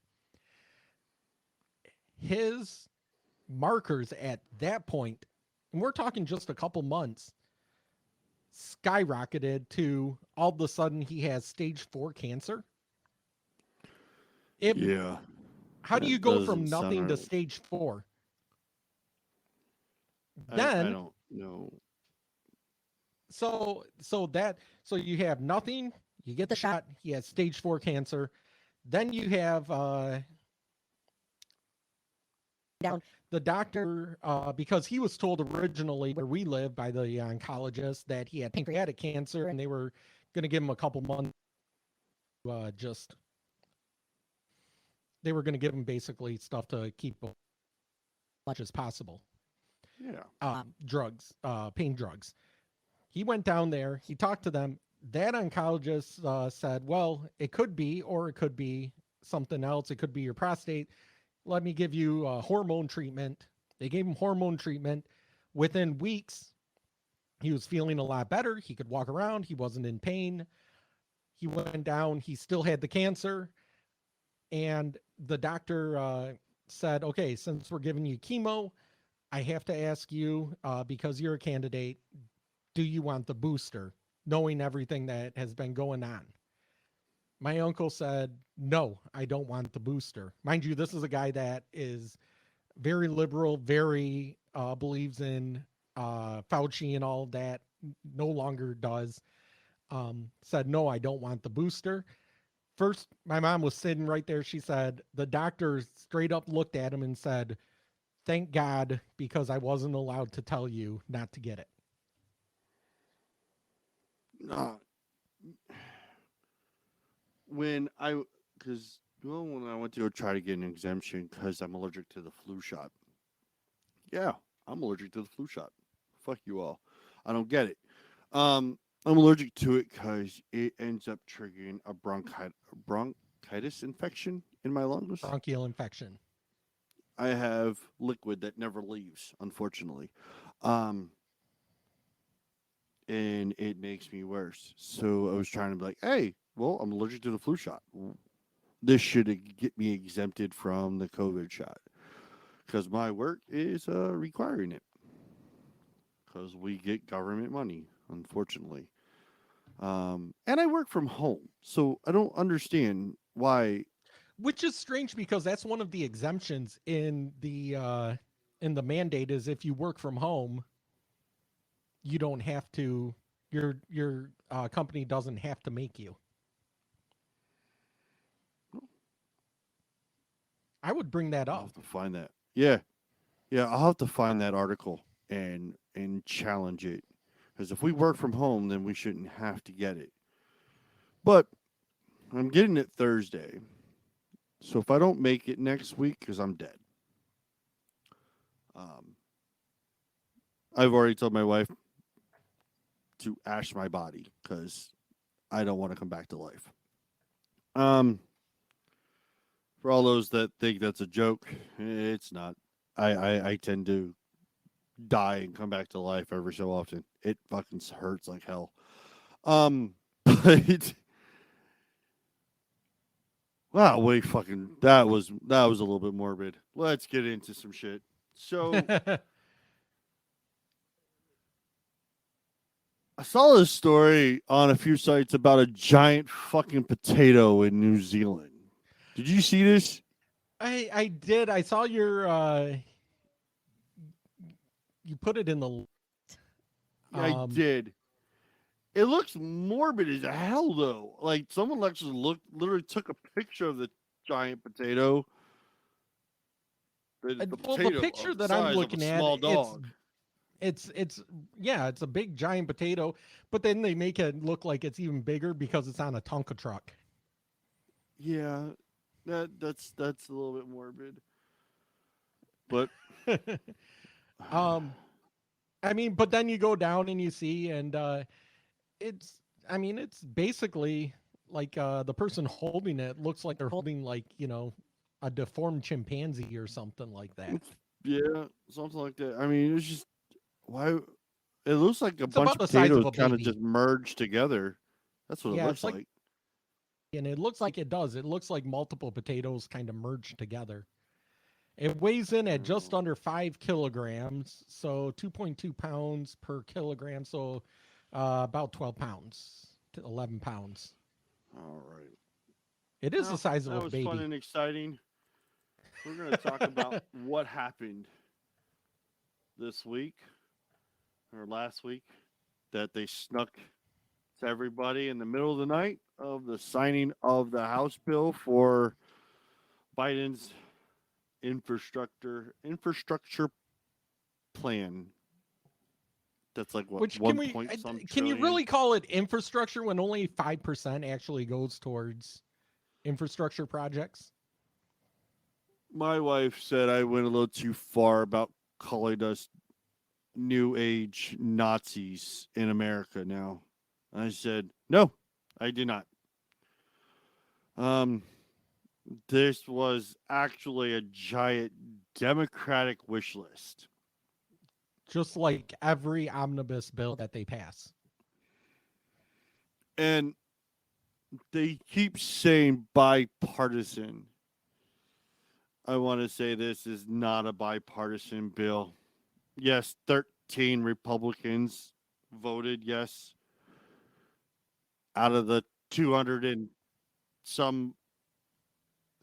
His markers at that point, and we're talking just a couple months, skyrocketed to all of a sudden he has stage 4 cancer. It Yeah. How do you That go doesn't from sound nothing to right. stage 4? I Then don't know. so you have nothing, you get the shot, he has stage 4 cancer. Then you have down the doctor, because he was told originally where we live by the oncologist that he had pancreatic cancer, and they were going to give him a couple months, just they were going to give him basically stuff to keep as much as possible, Yeah. drugs, pain drugs. He went down there, he talked to them. That oncologist said, well, it could be, or it could be something else. It could be your prostate. Let me give you hormone treatment. They gave him hormone treatment. Within weeks, he was feeling a lot better. He could walk around. He wasn't in pain. He went down. He still had the cancer. And the doctor said, okay, since we're giving you chemo, I have to ask you, because you're a candidate, do you want the booster? Knowing everything that has been going on. My uncle said, no, I don't want the booster. Mind you, this is a guy that is very liberal, very believes in Fauci and all of that, no longer does. Said, no, I don't want the booster. First, my mom was sitting right there. She said, the doctor straight up looked at him and said, thank God, because I wasn't allowed to tell you not to get it. No. Because when I went to go try to get an exemption because I'm allergic to the flu shot. Yeah, I'm allergic to the flu shot. Fuck you all. I don't get it. I'm allergic to it because it ends up triggering a bronchitis infection in my lungs. Bronchial infection. I have liquid that never leaves, unfortunately. Um, and it makes me worse. So I was trying to be like, hey, well, I'm allergic to the flu shot. This should get me exempted from the COVID shot because my work is requiring it because we get government money, unfortunately. And I work from home, so I don't understand why. Which is strange because that's one of the exemptions in the mandate is if you work from home, you don't have to your company doesn't have to make you. I would bring that I'll up. have to find that. Yeah, yeah, I'll have to find that article and challenge it because if we work from home, then we shouldn't have to get it. But I'm getting it Thursday, so if I don't make it next week, because I'm dead. Um, I've already told my wife to ash my body because I don't want to come back to life. Um, for all those that think that's a joke, it's not. I tend to die and come back to life every so often. It fucking hurts like hell. But wow, wait, fucking that was a little bit morbid. Let's get into some shit. So I saw this story on a few sites about a giant fucking potato in New Zealand. Did you see this? I did. I saw your you put it in the Yeah, I um did. It looks morbid as hell, though. Like someone literally took a picture of the giant potato. The well, the potato picture of the that I'm size of a looking at, small dog. it's yeah, it's a big giant potato, but then they make it look like it's even bigger because it's on a Tonka truck. Yeah, that's a little bit morbid. But um I mean, but then you go down and you see, and it's, I mean, it's basically like the person holding it looks like they're holding, like, a deformed chimpanzee or something like that. yeah, something like that. I mean, it's just why it looks like a It's bunch about of the size of potatoes a kind of baby. just merged together. That's what it Yeah, it's looks like, like. and it looks like it does. It looks like multiple potatoes kind of merged together. It weighs in at just Oh, under 5 kilograms, so 2.2 pounds per kilogram, so about 12 pounds to 11 pounds. all right. It is the Well, size of that a was fun baby. and exciting. We're going to talk about what happened this week or last week that they snuck to everybody in the middle of the night of the signing of the House bill for Biden's infrastructure plan. That's like what Which one point some can you trillion. really call it infrastructure when only 5% actually goes towards infrastructure projects? My wife said I went a little too far about calling us new age Nazis in America now. I said, no, I did not. Um, this was actually a giant Democratic wish list. Just like every omnibus bill that they pass. And they keep saying bipartisan. I want to say this is not a bipartisan bill. Yes, 13 Republicans voted yes out of the 200 and some.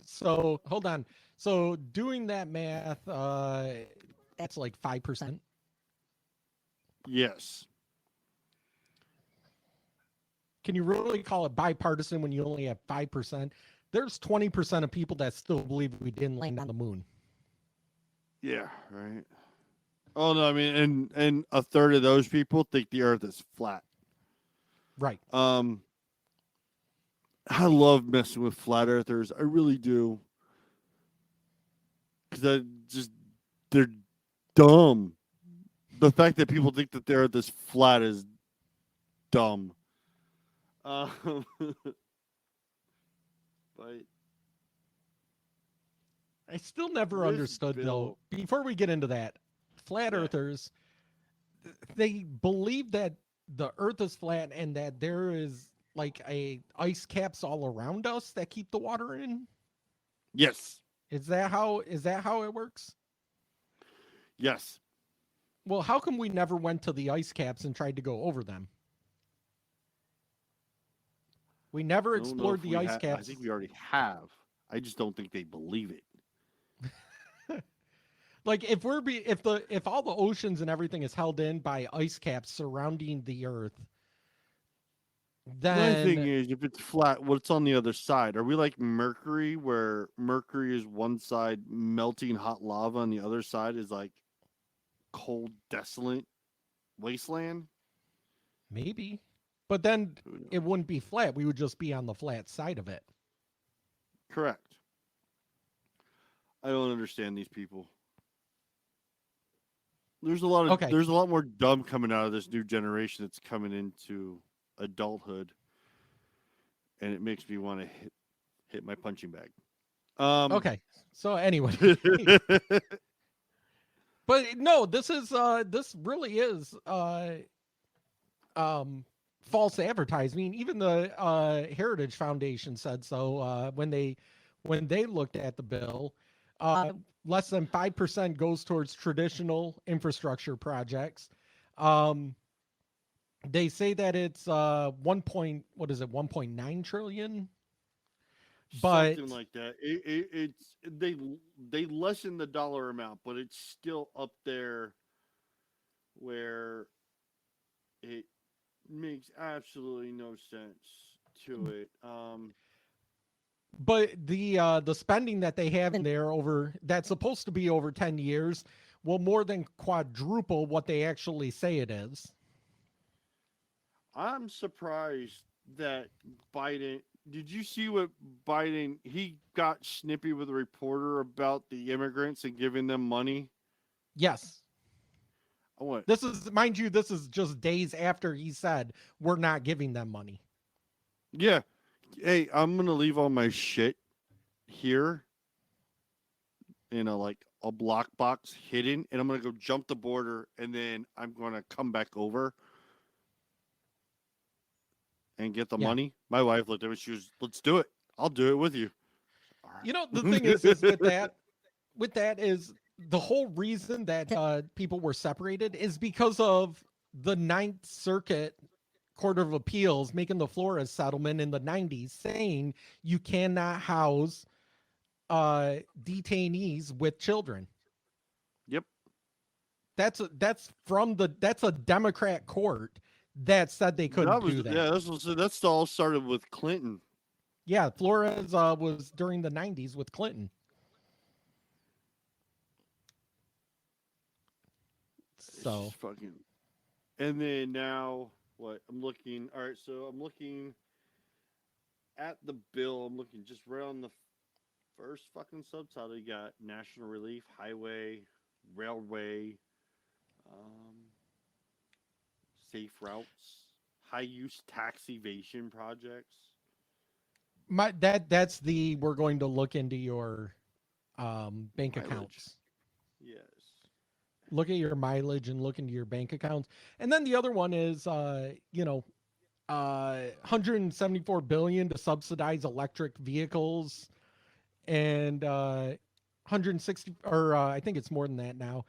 So hold on. So doing that math, that's like 5%. Yes. Can you really call it bipartisan when you only have 5%? There's 20% of people that still believe we didn't land on the moon. Yeah, right. Oh no, I mean, and a third of those people think the Earth is flat. Right. Um, I love messing with flat earthers. I really do, because I just they're dumb. The fact that people think that the Earth is flat is dumb. Um, but I still never this understood, though, bill, before we get into that, flat yeah, earthers, they believe that the earth is flat and that there is like a ice caps all around us that keep the water in. yes, Is that how it works? yes. Well, how come we never went to the ice caps and tried to go over them? We never I don't know explored if the we ice have. I think caps. we already have. I just don't think they believe it. Like if all the oceans and everything is held in by ice caps surrounding the earth, My thing then is, if it's flat, what's on the other side? Are we like Mercury, where Mercury is one side melting hot lava, and the other side is like cold, desolate wasteland? maybe. But then Who it knows? wouldn't be flat. We would just be on the flat side of it. Correct. I don't understand these people. Okay. There's a lot more dumb coming out of this new generation that's coming into adulthood, and it makes me want to hit my punching bag. Um, Okay. So anyway, But no, this really is um false advertising. Even the Heritage Foundation said so when they looked at the bill. Less than 5% goes towards traditional infrastructure projects. Um, they say that it's 1.9 trillion, but Something like that. It's they lessen the dollar amount, but it's still up there where it makes absolutely no sense to it. the spending that they have in there over that's supposed to be over 10 years will more than quadruple what they actually say it is. I'm surprised that Biden. Did you see what Biden? He got snippy with a reporter about the immigrants and giving them money. Yes. I went, This is, mind you, this is just days after he said we're not giving them money. yeah, hey, I'm gonna leave all my shit here in a like a block box hidden, and I'm gonna go jump the border, and then I'm gonna come back over and get the Yeah. money. My wife looked at me. She was, "Let's do it. I'll do it with you." All You know, the thing right. is with that is the whole reason that people were separated is because of the Ninth Circuit Court of Appeals making the Flores settlement in the 90s saying you cannot house detainees with children. Yep. That's a Democrat court that said they couldn't That was do that. yeah. That's all started with Clinton. Yeah, Flores was during the 90s with Clinton. It's So, just fucking. And then now, what? I'm looking. All right, so I'm looking at the bill. I'm looking just right on the first fucking subtitle. You got national relief, highway, railway, um, safe routes, high use tax evasion projects, that's the we're going to look into your bank mileage. accounts. Yes. Look at your mileage and look into your bank accounts. And then the other one is 174 billion to subsidize electric vehicles and 160 or I think it's more than that now.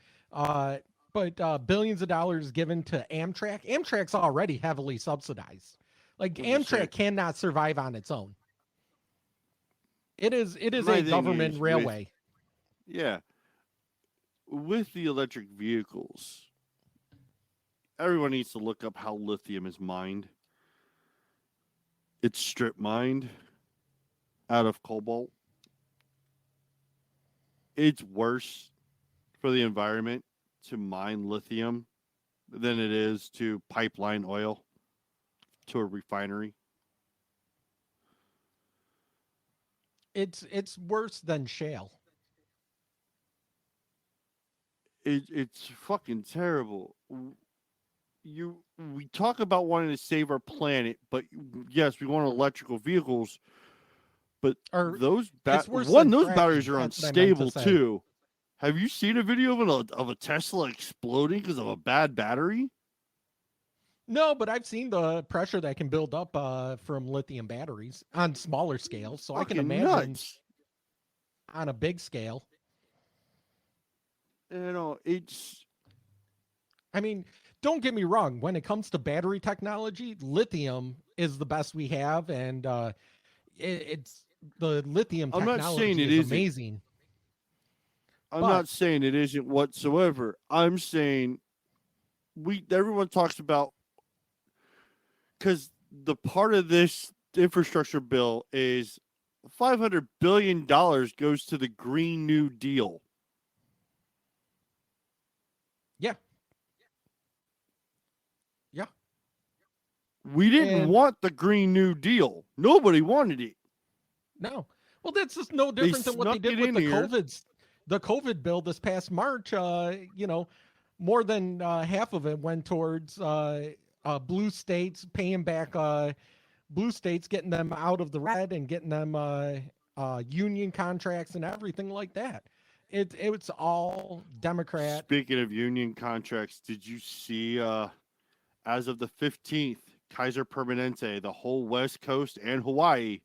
But billions of dollars given to Amtrak. Amtrak's already heavily subsidized. Like I was gonna say, Amtrak cannot survive on its own. It is a my thing government is with railway. yeah, with the electric vehicles, everyone needs to look up how lithium is mined. It's strip mined out of cobalt. It's worse for the environment to mine lithium than it is to pipeline oil to a refinery. It's worse than shale. It's fucking terrible. You we talk about wanting to save our planet, but yes, we want electrical vehicles, but Or those it's worse than those fracking. batteries are That's what I meant to unstable say. too. Have you seen a video of a Tesla exploding because of a bad battery? No, but I've seen the pressure that can build up from lithium batteries on smaller scales. So I can Fucking imagine nuts. on a big scale. You know, it's I mean, don't get me wrong. When it comes to battery technology, lithium is the best we have, and it's the lithium I'm not saying technology it is isn't. amazing. I'm But not saying it isn't whatsoever. I'm saying we everyone talks about because the part of this infrastructure bill is $500 billion goes to the Green New Deal. yeah, yeah, We didn't and want the Green New Deal. Nobody wanted it. no, well, that's just no They different than what they snuck did it with in here. the COVID bill this past March. More than half of it went towards blue states paying back blue states, getting them out of the red and getting them union contracts and everything like that. It's all Democrat. Speaking of union contracts, did you see as of the 15th, Kaiser Permanente, the whole West Coast and Hawaii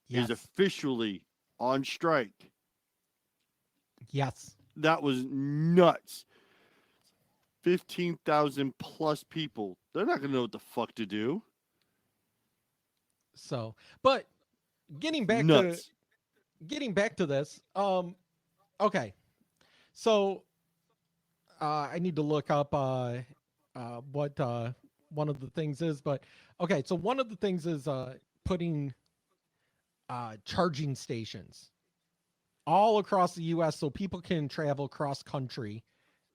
is Yes. officially on strike. Yes. That was nuts. 15,000 plus people. They're not going to know what the fuck to do. So, but getting back Nuts. to this, okay. So, I need to look up what one of the things is, but okay. So one of the things is putting charging stations all across the U.S. so people can travel cross country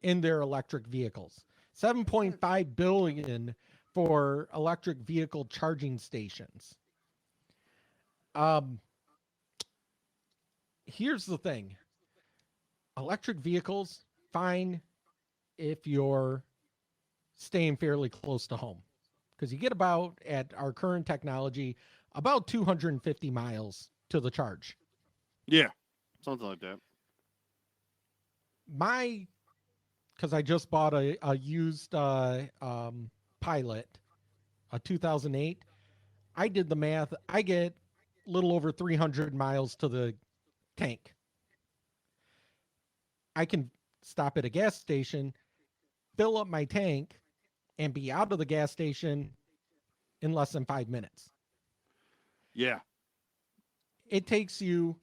in their electric vehicles. 7.5 billion for electric vehicle charging stations. Um, here's the thing: electric vehicles, fine if you're staying fairly close to home, because you get about, at our current technology, about 250 miles to the charge. Yeah, something like that. Because I just bought a used Pilot, a 2008. I did the math. I get a little over 300 miles to the tank. I can stop at a gas station, fill up my tank, and be out of the gas station in less than 5 minutes. Yeah. It takes you,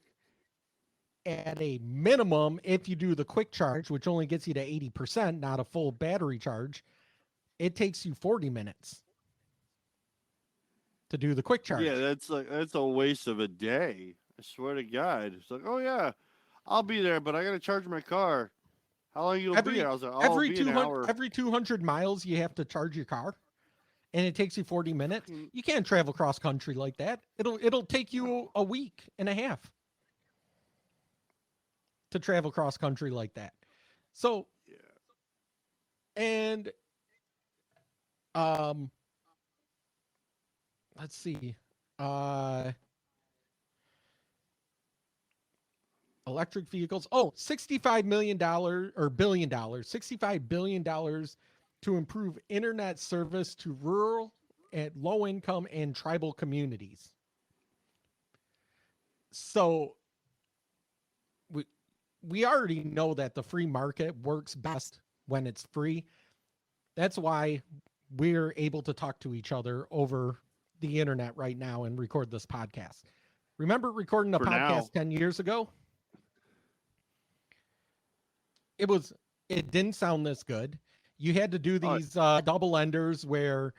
at a minimum, if you do the quick charge, which only gets you to 80%, not a full battery charge, it takes you 40 minutes to do the quick charge. Yeah, that's a waste of a day. I swear to God. It's like, oh yeah, I'll be there, but I gotta charge my car. How long you'll be there? I was like, oh, I'll be an hour. Every 200 miles, you have to charge your car, and it takes you 40 minutes. You can't travel cross country like that. It'll take you a week and a half to travel cross country like that. So, Yeah. and let's see, electric vehicles. Oh, $65 million or billion dollars, $65 billion to improve internet service to rural and low income and tribal communities. So we already know that the free market works best when it's free. That's why we're able to talk to each other over the internet right now and record this podcast. Remember recording a podcast 10 years ago? It didn't sound this good. You had to do these double enders where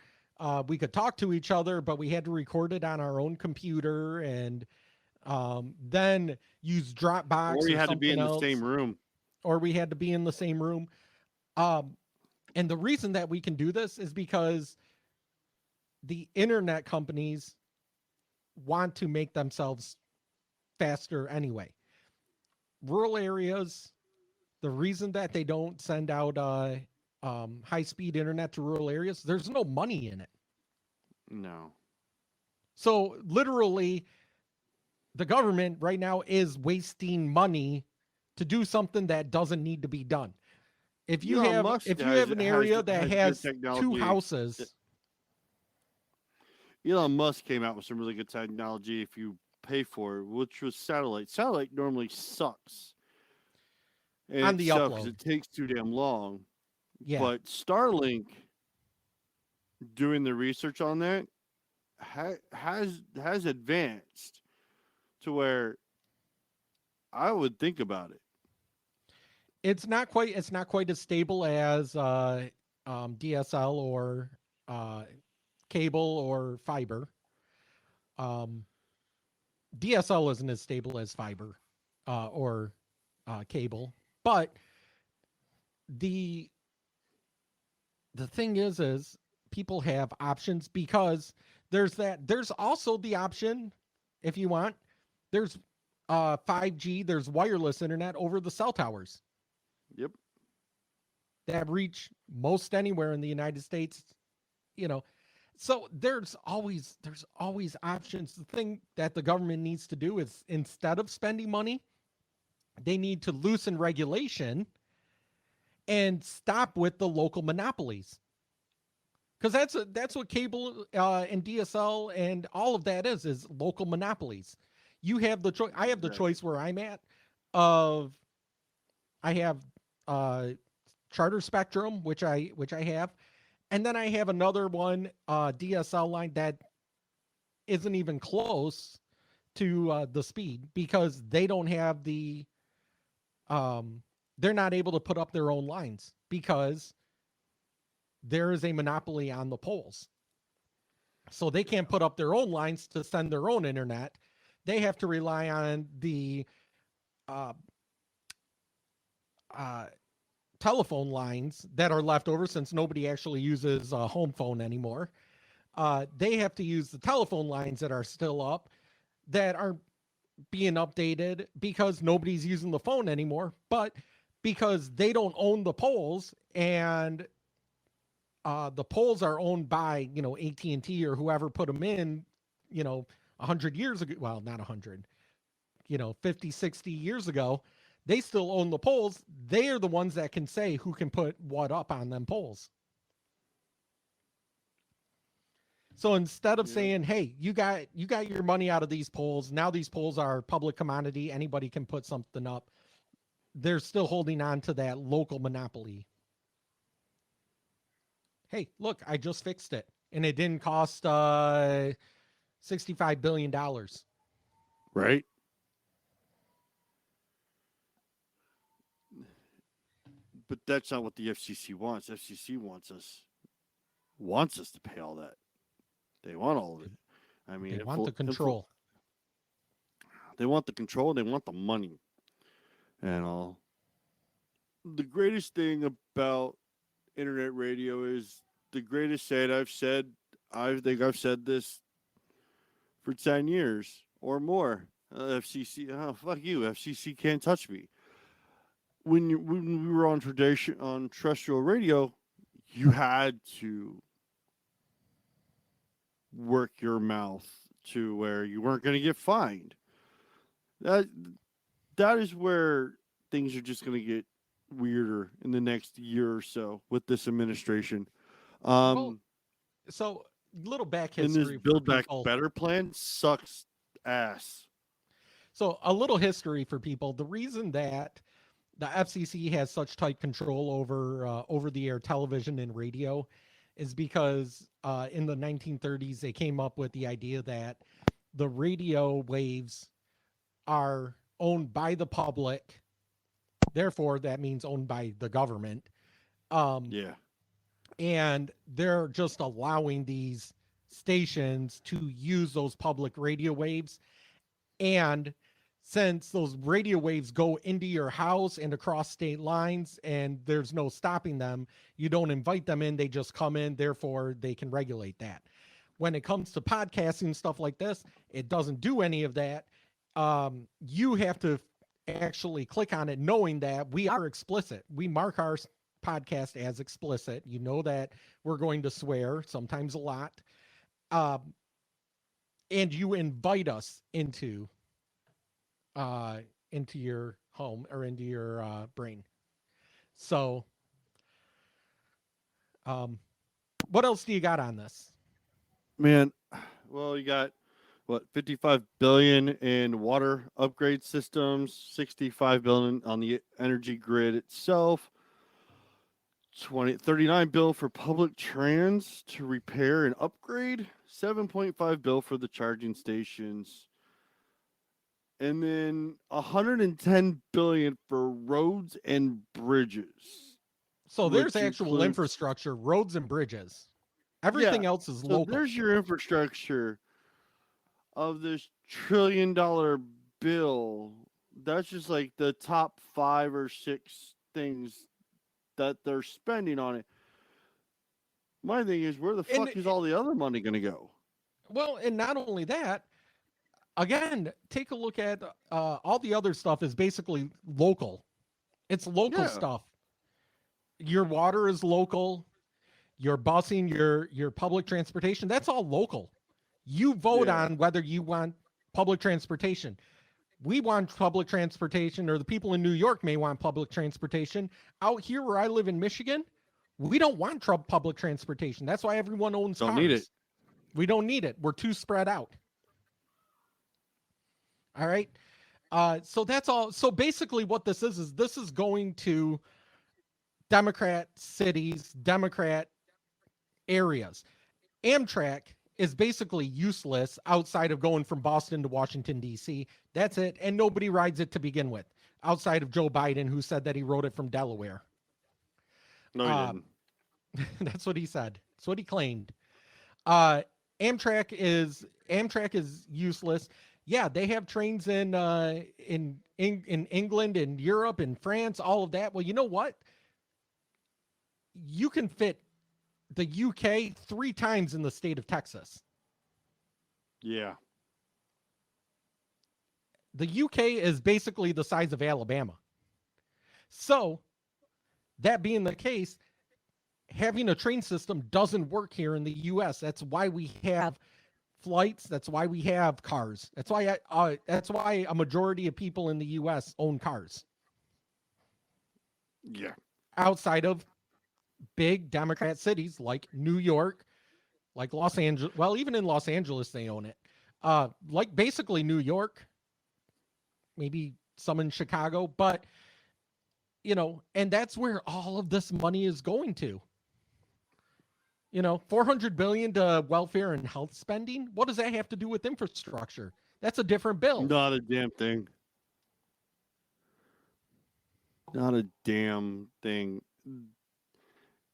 we could talk to each other, but we had to record it on our own computer, and then use Dropbox, or you had to something be in else, the same room, or we had to be in the same room. And the reason that we can do this is because the internet companies want to make themselves faster anyway. Rural areas, the reason that they don't send out high-speed internet to rural areas, there's no money in it. No. So literally, the government right now is wasting money to do something that doesn't need to be done. If you have an area that has two houses, Elon Musk came out with some really good technology if you pay for it, which was satellite. Satellite normally sucks on the upload because it takes too damn long. Yeah. But Starlink, doing the research on that, has advanced to where I would think about it. It's not quite as stable as DSL or cable or fiber. DSL isn't as stable as fiber or cable, but the thing is people have options, because there's also the option, if you want, there's 5G, there's wireless internet over the cell towers. Yep. That reach most anywhere in the United States, So there's always options. The thing that the government needs to do is, instead of spending money, They need to loosen regulation and stop with the local monopolies. Because that's what cable and DSL and all of that is local monopolies. You have the choice. I have the Exactly. choice where I'm at of I have uh, Charter Spectrum, which I have, and then I have another one DSL line that isn't even close to the speed because they don't have the they're not able to put up their own lines because there is a monopoly on the poles. So they can't put up their own lines to send their own internet. They have to rely on the uh, uh, telephone lines that are left over since nobody actually uses a home phone anymore. They have to use the telephone lines that are still up that are being updated because nobody's using the phone anymore, but because they don't own the poles and the poles are owned by AT&T or whoever put them in 100 years ago, well, not 100, 50, 60 years ago. They still own the poles. They are the ones that can say who can put what up on them poles. So instead of Yeah. saying, hey, you got your money out of these poles, now these poles are public commodity, anybody can put something up, they're still holding on to that local monopoly. Hey, look, I just fixed it. And it didn't cost $65 billion. Right. But that's not what the FCC wants. FCC wants us to pay all that. They want all of it. I mean, They want the control. they want the control. They want the money, and all. The greatest thing about internet radio is the greatest saying I've said. I think I've said this for 10 years or more. FCC, oh, fuck you. FCC can't touch me. When we were on terrestrial radio, you had to work your mouth to where you weren't going to get fined. That that is where things are just going to get weirder in the next year or so with this administration. Well, Um, so little back and this history for Build Back people. Better plan sucks ass. So a little history for people. The reason that the FCC has such tight control over the air television and radio is because in the 1930s they came up with the idea that the radio waves are owned by the public, therefore that means owned by the government, um, Yeah, and they're just allowing these stations to use those public radio waves. And since those radio waves go into your house and across state lines and there's no stopping them, you don't invite them in, they just come in, therefore they can regulate that. When it comes to podcasting, stuff like this, it doesn't do any of that. You have to actually click on it knowing that we are explicit. We mark our podcast as explicit. You know that we're going to swear, sometimes a lot. Um, and you invite us into your home or into your brain. So, um, what else do you got on this? man. Well, you got what 55 billion in water upgrade systems, 65 billion on the energy grid itself, 39 bill for public trans to repair and upgrade, 7.5 bill for the charging stations, and then 110 billion for roads and bridges, So there's which actual includes infrastructure, roads and bridges. yeah. Everything else is So local. there's your infrastructure of this $1 trillion bill. That's just like the top 5 or 6 things that they're spending on it. My thing is, where the And fuck is all the other money going to go? well, and not only that, again, take a look at all the other stuff is basically local. It's local Yeah, stuff. Your water is local. Your busing, your public transportation, that's all local. You vote yeah, on whether you want public transportation. we want public transportation, or the people in New York may want public transportation. Out here where I live in Michigan, we don't want public transportation. That's why everyone owns Don't cars. need it. We don't need it. We're too spread out. All right. So that's all. So basically what this is this is going to Democrat cities, Democrat areas. Amtrak is basically useless outside of going from Boston to Washington, D.C. That's it. And nobody rides it to begin with, outside of Joe Biden, who said that he rode it from Delaware. No, he didn't. That's what he said. That's what he claimed. Amtrak is useless. Yeah, they have trains in England, in Europe, in France, all of that. Well, you know what? You can fit the UK 3 times in the state of Texas. Yeah. The UK is basically the size of Alabama. So, that being the case, having a train system doesn't work here in the US. That's why we have flights. That's why we have cars. That's why a majority of people in the US own cars. Yeah. Outside of big Democrat cities like New York, like Los Angeles. Well, even in Los Angeles, they own it. Like basically New York, maybe some in Chicago, but and that's where all of this money is going to. $400 billion to welfare and health spending. What does that have to do with infrastructure? That's a different bill. Not a damn thing. Not a damn thing.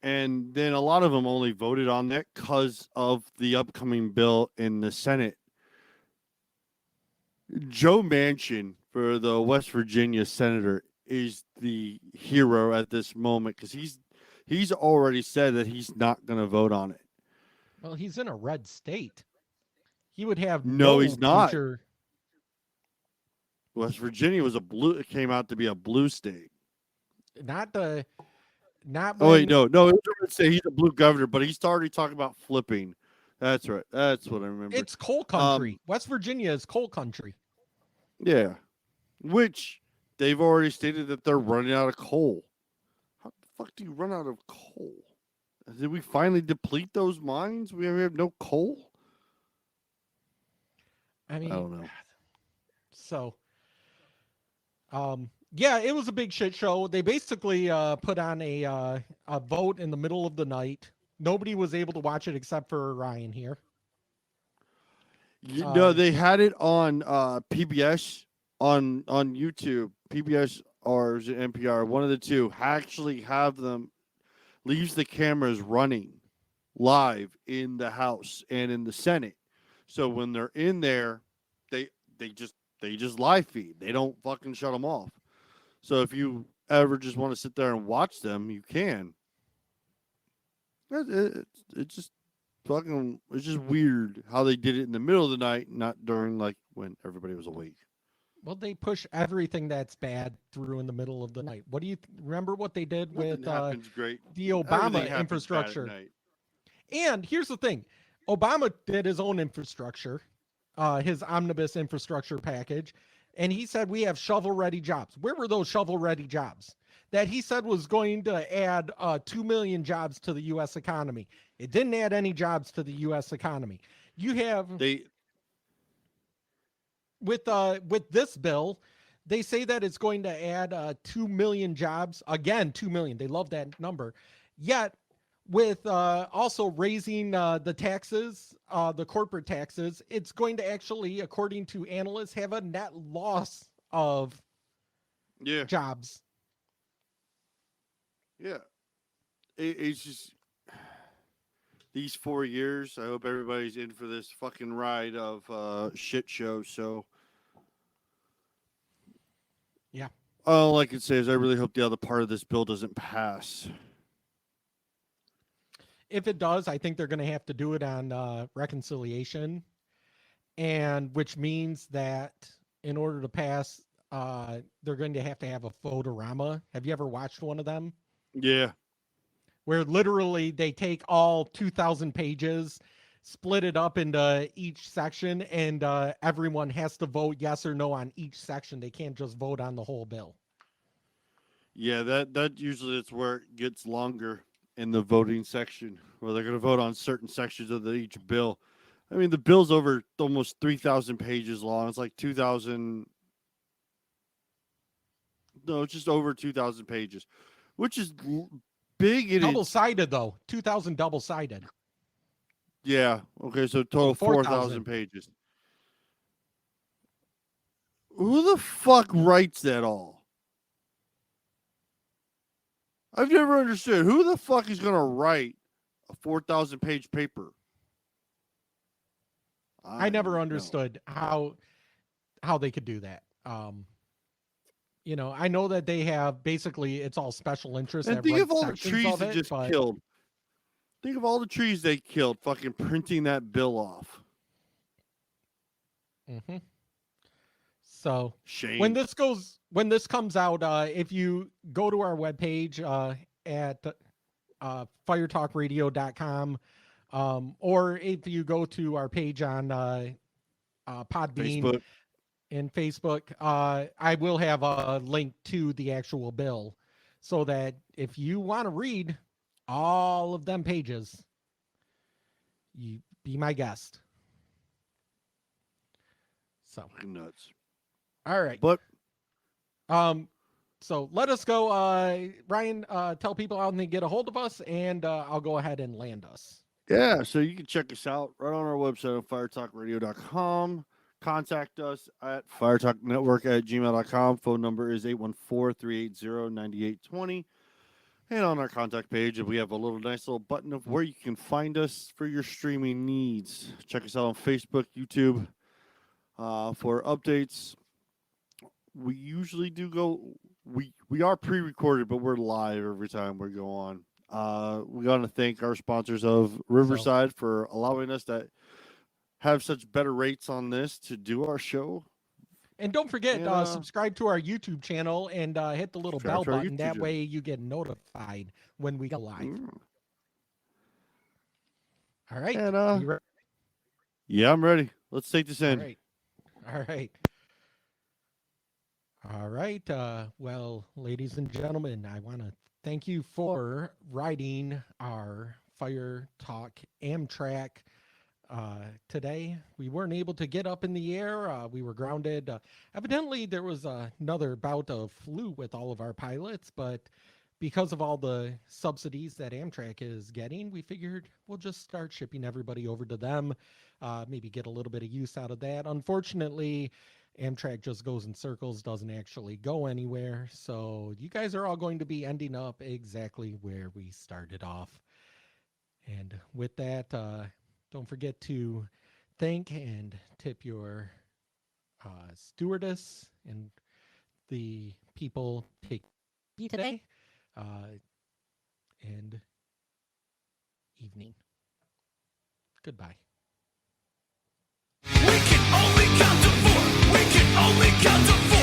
And then a lot of them only voted on that because of the upcoming bill in the Senate. Joe Manchin, for the West Virginia senator, is the hero at this moment because he's already said that he's not going to vote on it. Well, he's in a red state. He would have No, he's not. future. West Virginia was it came out to be a blue state. Not when, Oh wait, no, it was a red state. He's a blue governor, but he's already talking about flipping. That's right. That's what I remember. It's coal country. West Virginia is coal country. Yeah, which they've already stated that they're running out of coal. How the fuck do you run out of coal? Did we finally deplete those mines? We have no coal? I mean, I don't know. So, yeah, it was a big shit show. They basically put on a vote in the middle of the night. Nobody was able to watch it except for Ryan here. No, they had it on PBS on YouTube. PBS or NPR, one of the two, actually have them leaves the cameras running live in the House and in the Senate. So when they're in there, they just live feed. They don't fucking shut them off. So if you ever just want to sit there and watch them, you can. It's just fucking. It's just weird how they did it in the middle of the night, not during like when everybody was awake. Well, they push everything that's bad through in the middle of the night. What do you remember what they did with great. the Obama infrastructure? And here's the thing. Obama did his own infrastructure, his omnibus infrastructure package, and he said we have shovel-ready jobs. Where were those shovel-ready jobs? That he said was going to add 2 million jobs to the U.S. economy. It didn't add any jobs to the U.S. economy. You have with this bill, they say that it's going to add 2 million jobs. Again, 2 million. They love that number. Yet, with also raising the taxes, the corporate taxes, it's going to actually, according to analysts, have a net loss of jobs. Yeah. It's just these 4 years. I hope everybody's in for this fucking ride of shit show. So, yeah. All I can say is I really hope the other part of this bill doesn't pass. If it does, I think they're going to have to do it on reconciliation, and which means that in order to pass, they're going to have a photorama. Have you ever watched one of them? Yeah. Where literally they take all 2,000 pages, split it up into each section, and everyone has to vote yes or no on each section. They can't just vote on the whole bill. Yeah, that usually it's where it gets longer in the voting section, where they're going to vote on certain sections of each bill. I mean, the bill's over almost 3,000 pages long. It's like 2,000. No, it's just over 2,000 pages, which is big. Double-sided, though. 2,000 double-sided. Yeah. Okay, so total 4,000 pages. Who the fuck writes that all? I've never understood. Who the fuck is going to write a 4,000 page paper? I never understood how they could do that. You know, I know that they have basically it's all special interest. And think of all the trees they just killed. Think of all the trees they killed, fucking printing that bill off. Mm-hmm. So shame. When this comes out, if you go to our webpage at firetalkradio.com, or if you go to our page on Podbean and Facebook, I will have a link to the actual bill, so that if you want to read all of them pages, you be my guest. So nuts. All right. But so let us go. Ryan, tell people how they get a hold of us, and I'll go ahead and land us. Yeah, so you can check us out right on our website at firetalkradio.com. Contact us at firetalknetwork@gmail.com. Phone number is 814-380-9820. And on our contact page, we have a nice little button of where you can find us for your streaming needs. Check us out on Facebook, YouTube, for updates. We usually do go. We are pre-recorded, but we're live every time we go on. We want to thank our sponsors of Riverside for allowing us to have such better rates on this to do our show. And don't forget, subscribe to our YouTube channel and hit the little bell button. That way you get notified when we go live. All right. And, are you ready? Yeah, I'm ready. Let's take this in. All right. Well, ladies and gentlemen, I want to thank you for riding our Fire Talk Amtrak. Today we weren't able to get up in the air. We were grounded. Evidently there was another bout of flu with all of our pilots, but because of all the subsidies that Amtrak is getting, we figured we'll just start shipping everybody over to them. Maybe get a little bit of use out of that. Unfortunately, Amtrak just goes in circles, doesn't actually go anywhere. So you guys are all going to be ending up exactly where we started off. And with that, don't forget to thank and tip your stewardess and the people taking you today. And evening. Goodbye. We can only count to 4. We can only count to 4.